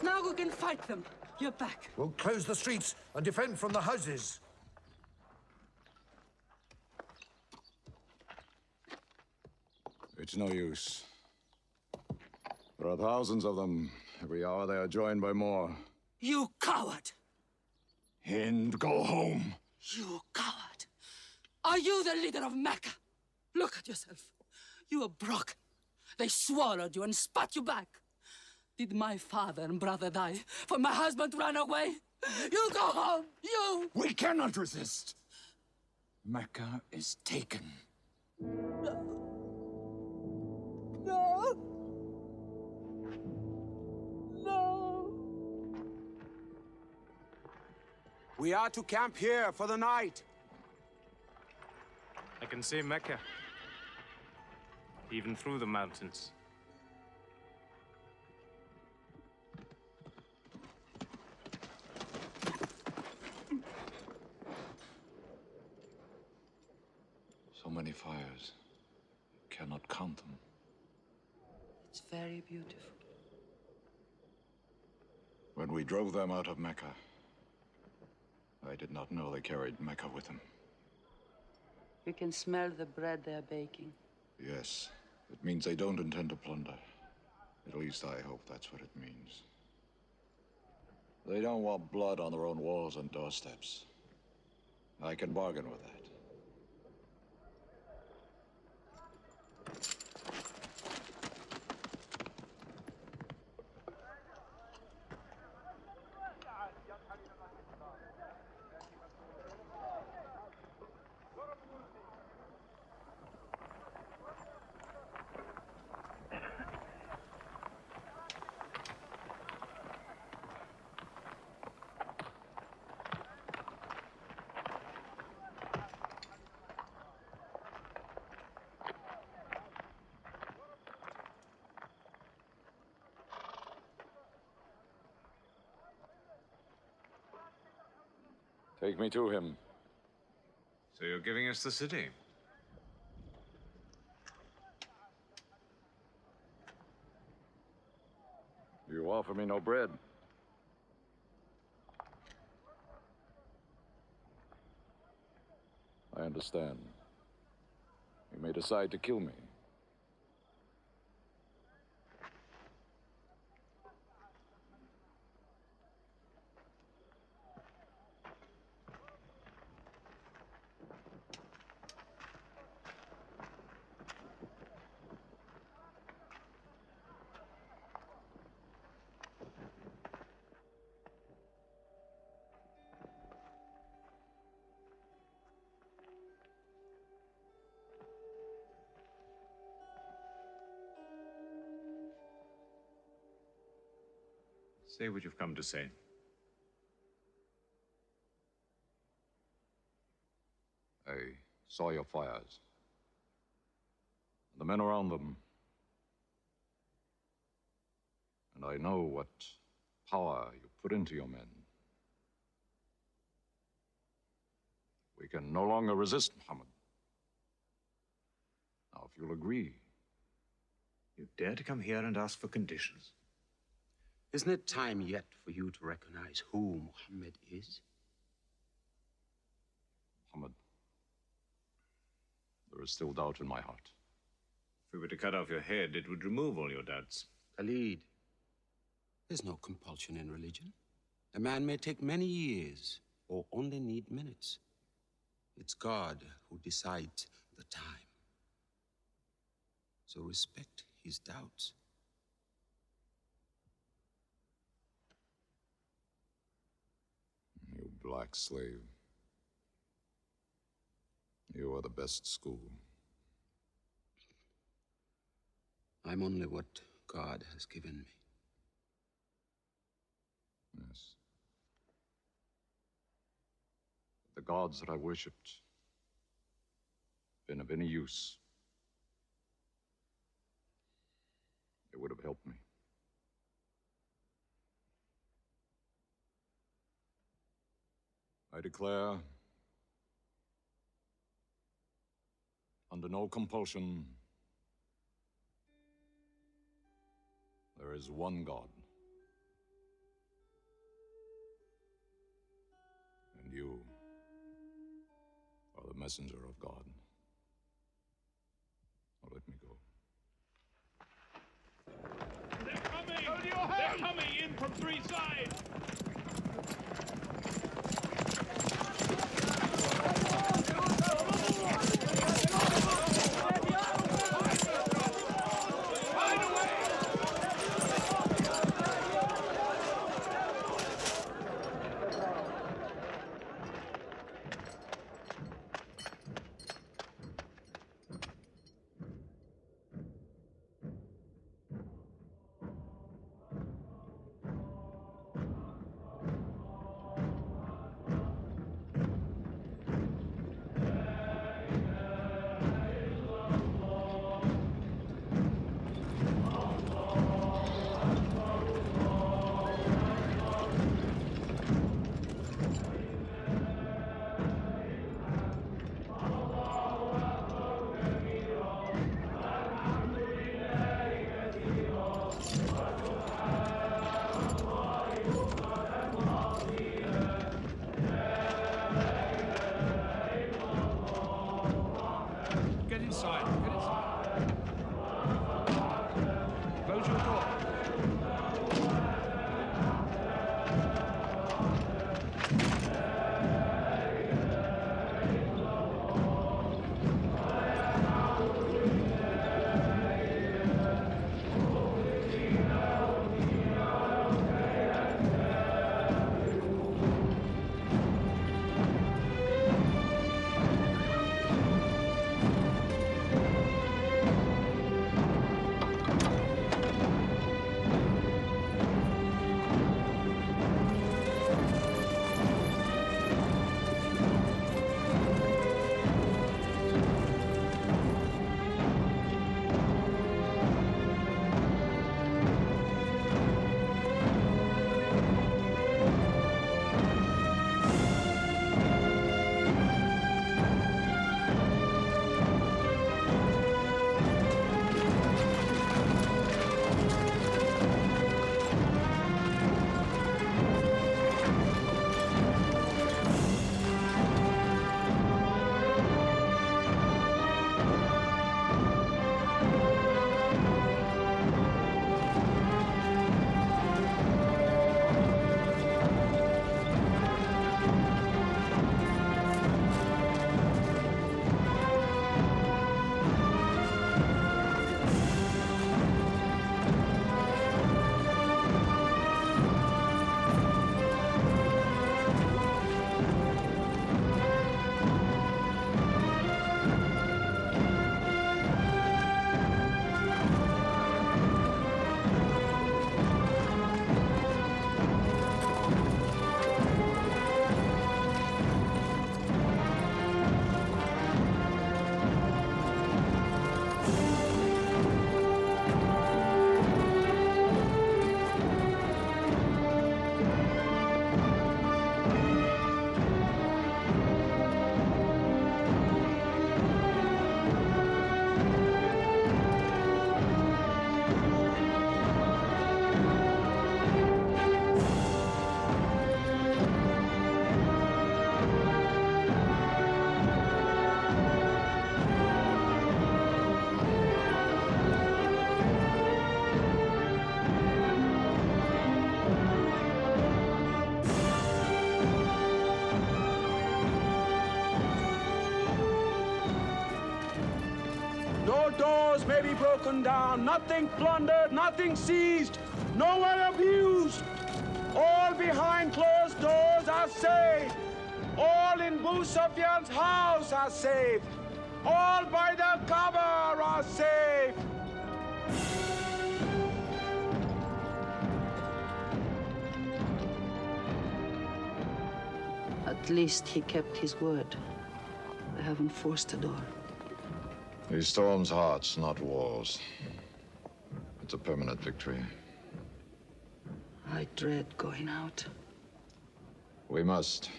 Now we can fight them. You're back. We'll close the streets and defend from the houses. It's no use. There are thousands of them. Every hour they are joined by more. You coward! Hind, go home. You coward! Are you the leader of Mecca? Look at yourself. You are broken. They swallowed you and spat you back. Did my father and brother die for my husband to run away? You go home, you! We cannot resist. Mecca is taken. No. No. We are to camp here for the night. I can see Mecca, even through the mountains. So many fires. Cannot count them. It's very beautiful. When we drove them out of Mecca, I did not know they carried Mecca with them. You can smell the bread they're baking. Yes, it means they don't intend to plunder. At least I hope that's what it means. They don't want blood on their own walls and doorsteps. I can bargain with that. Take me to him. So you're giving us the city? You offer me no bread. I understand. You may decide to kill me. Say what you've come to say. I saw your fires. The men around them. And I know what power you put into your men. We can no longer resist Muhammad. if you'll agree. You dare to come here and ask for conditions? Isn't it time yet for you to recognize who Muhammad is? Muhammad, there is still doubt in my heart. If we were to cut off your head, it would remove all your doubts. Khalid, there's no compulsion in religion. A man may take many years or only need minutes. It's God who decides the time. So respect his doubts. You black slave. You are the best school. I'm only what God has given me. Yes. The gods that I worshipped been of any use, they would have helped me. I declare, under no compulsion, there is one God. And you are the messenger of God. Now let me go. They're coming! They're coming in from three sides! doors may be broken down, nothing plundered, nothing seized, no one abused. All behind closed doors are safe. All in Abu Sufyan's house are safe. All by the Kaaba are safe. At least he kept his word. They haven't forced the door. He storms hearts, not walls. It's a permanent victory. I dread going out. We must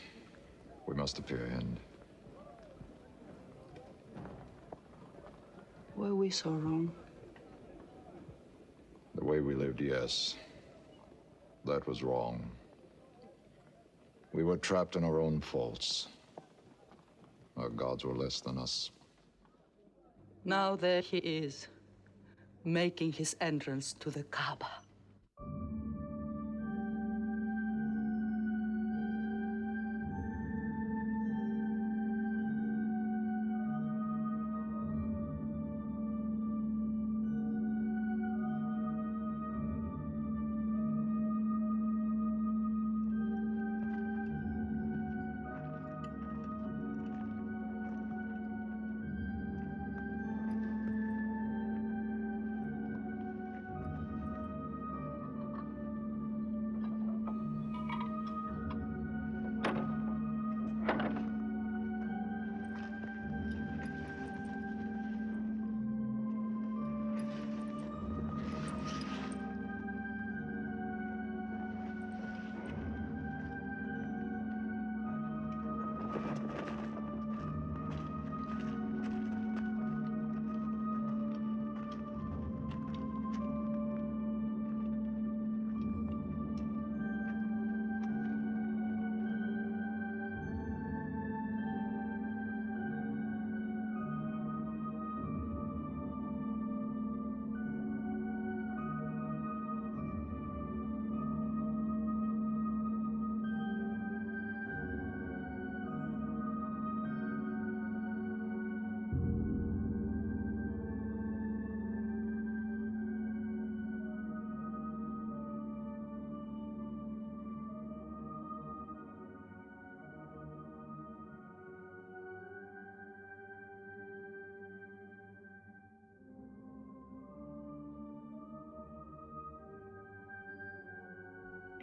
appear in. Were we so wrong? The way we lived, yes. That was wrong. We were trapped in our own faults. Our gods were less than us. Now there he is, making his entrance to the Kaaba.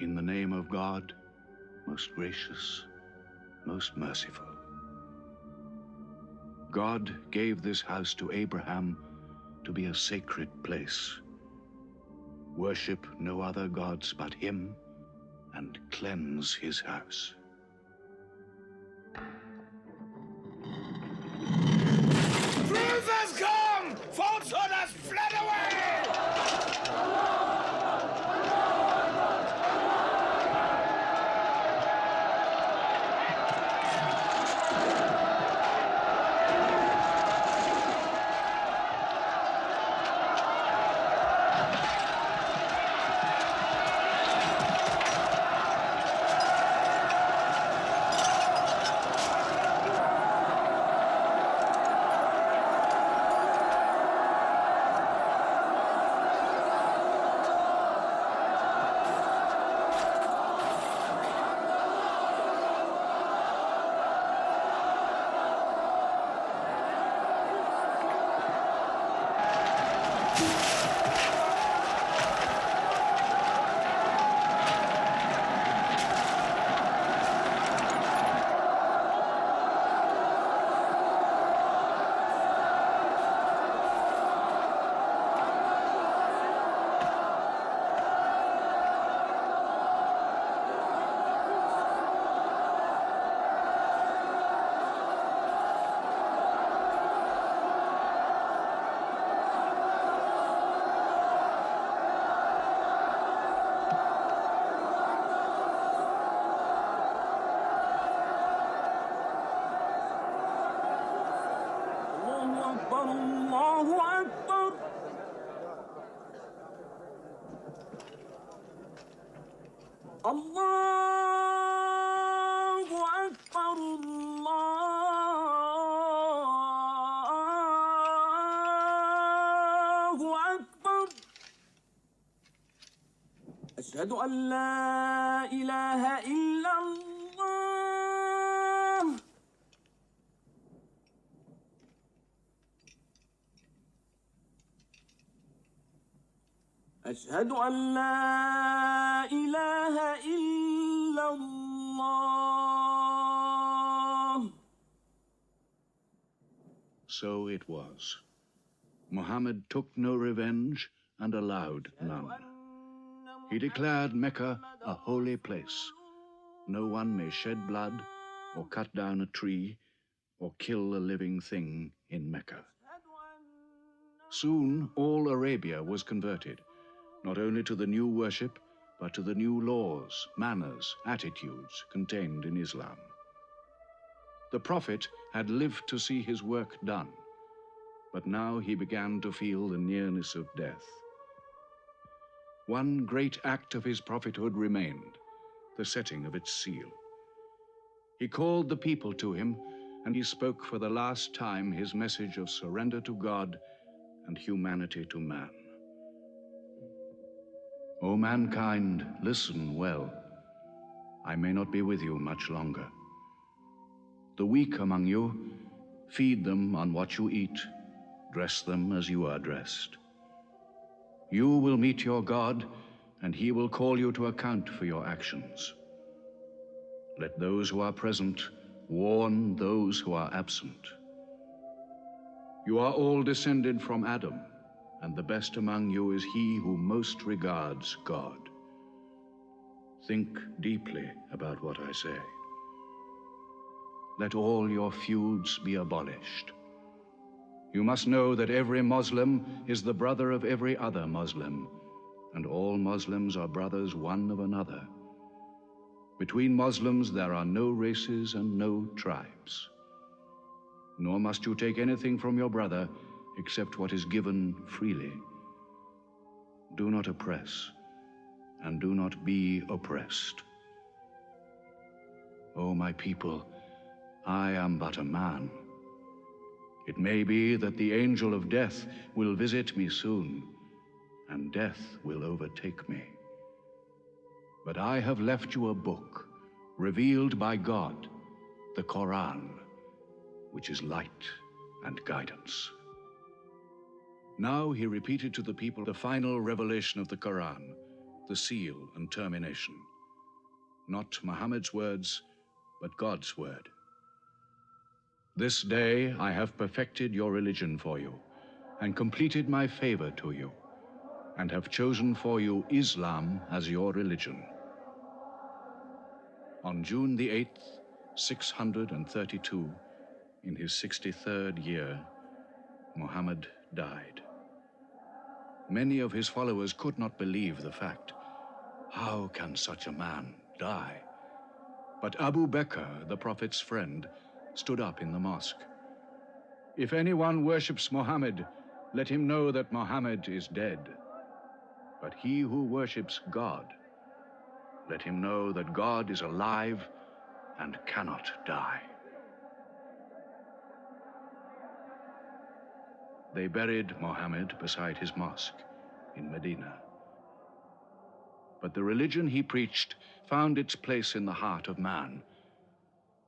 In the name of God, most gracious, most merciful. God gave this house to Abraham to be a sacred place. Worship no other gods but him, and cleanse his house. Truth has come! Falsehood has fled away! أشهد أن لا إله إلا الله. أشهد أن لا إله إلا الله. So it was. Muhammad took no revenge and allowed none. He declared Mecca a holy place. No one may shed blood or cut down a tree or kill a living thing in Mecca. Soon all Arabia was converted, not only to the new worship, but to the new laws, manners, attitudes contained in Islam. The Prophet had lived to see his work done, but now he began to feel the nearness of death. One great act of his prophethood remained, the setting of its seal. He called the people to him, and he spoke for the last time his message of surrender to God and humanity to man. O mankind, listen well. I may not be with you much longer. The weak among you, feed them on what you eat, dress them as you are dressed. You will meet your God, and he will call you to account for your actions. Let those who are present warn those who are absent. You are all descended from Adam, and the best among you is he who most regards God. Think deeply about what I say. Let all your feuds be abolished. You must know that every Muslim is the brother of every other Muslim, and all Muslims are brothers one of another. Between Muslims there are no races and no tribes. Nor must you take anything from your brother except what is given freely. Do not oppress, and do not be oppressed. O my people, I am but a man. It may be that the angel of death will visit me soon, and death will overtake me. But I have left you a book, revealed by God, the Quran, which is light and guidance. Now he repeated to the people the final revelation of the Quran, the seal and termination. Not Muhammad's words, but God's word. This day I have perfected your religion for you, and completed my favor to you, and have chosen for you Islam as your religion. On June the 8th, 632, in his 63rd year, Muhammad died. Many of his followers could not believe the fact. How can such a man die? But Abu Bakr, the Prophet's friend, stood up in the mosque. If anyone worships Muhammad, let him know that Muhammad is dead. But he who worships God, let him know that God is alive and cannot die. They buried Muhammad beside his mosque in Medina. But the religion he preached found its place in the heart of man.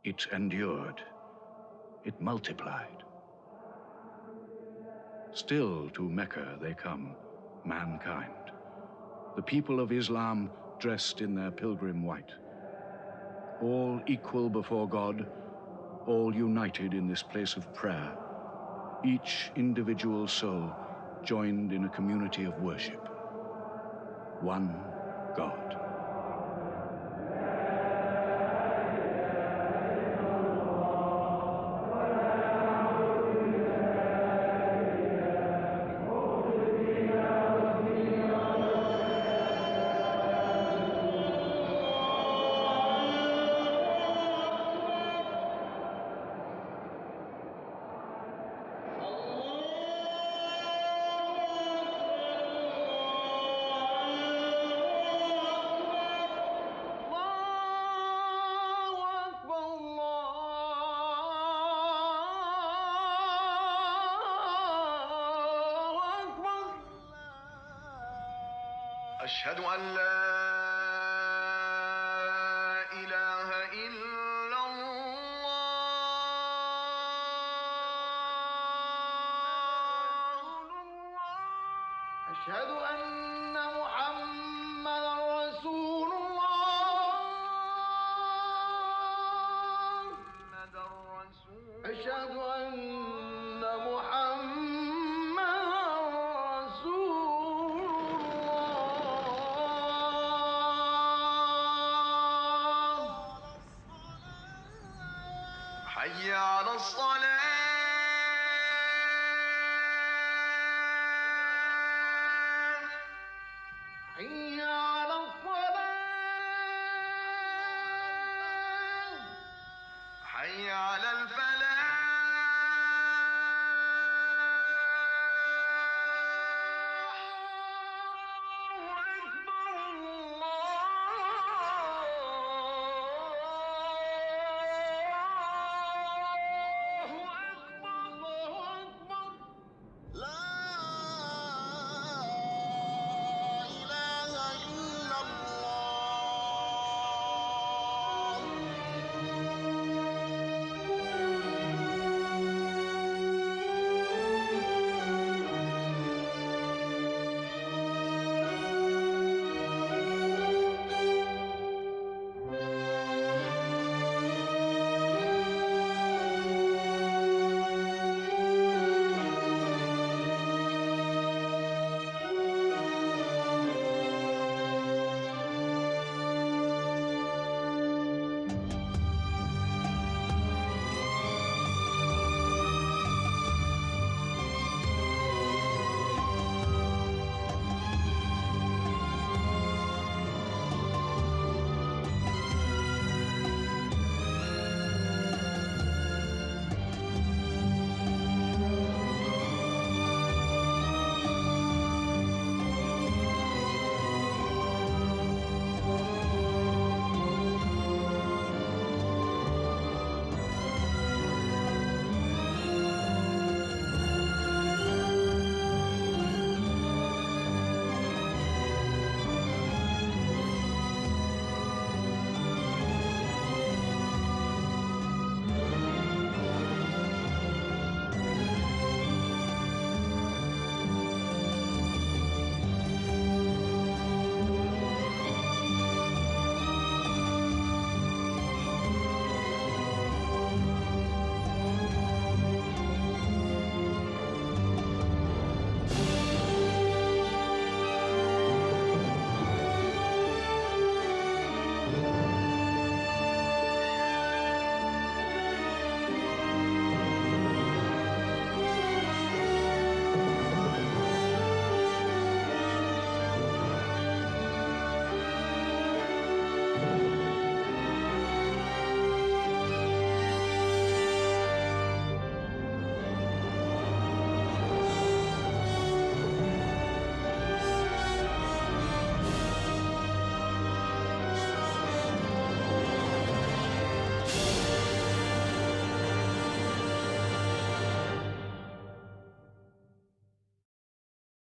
It endured. It multiplied. Still to Mecca they come, mankind. The people of Islam dressed in their pilgrim white. All equal before God, all united in this place of prayer. Each individual soul joined in a community of worship. One God. أشهد أن لا أشهد أن محمدا رسول الله. أشهد أن محمدا رسول الله. حي على الصلاة. حي على الصلاة. حي على الفلاح.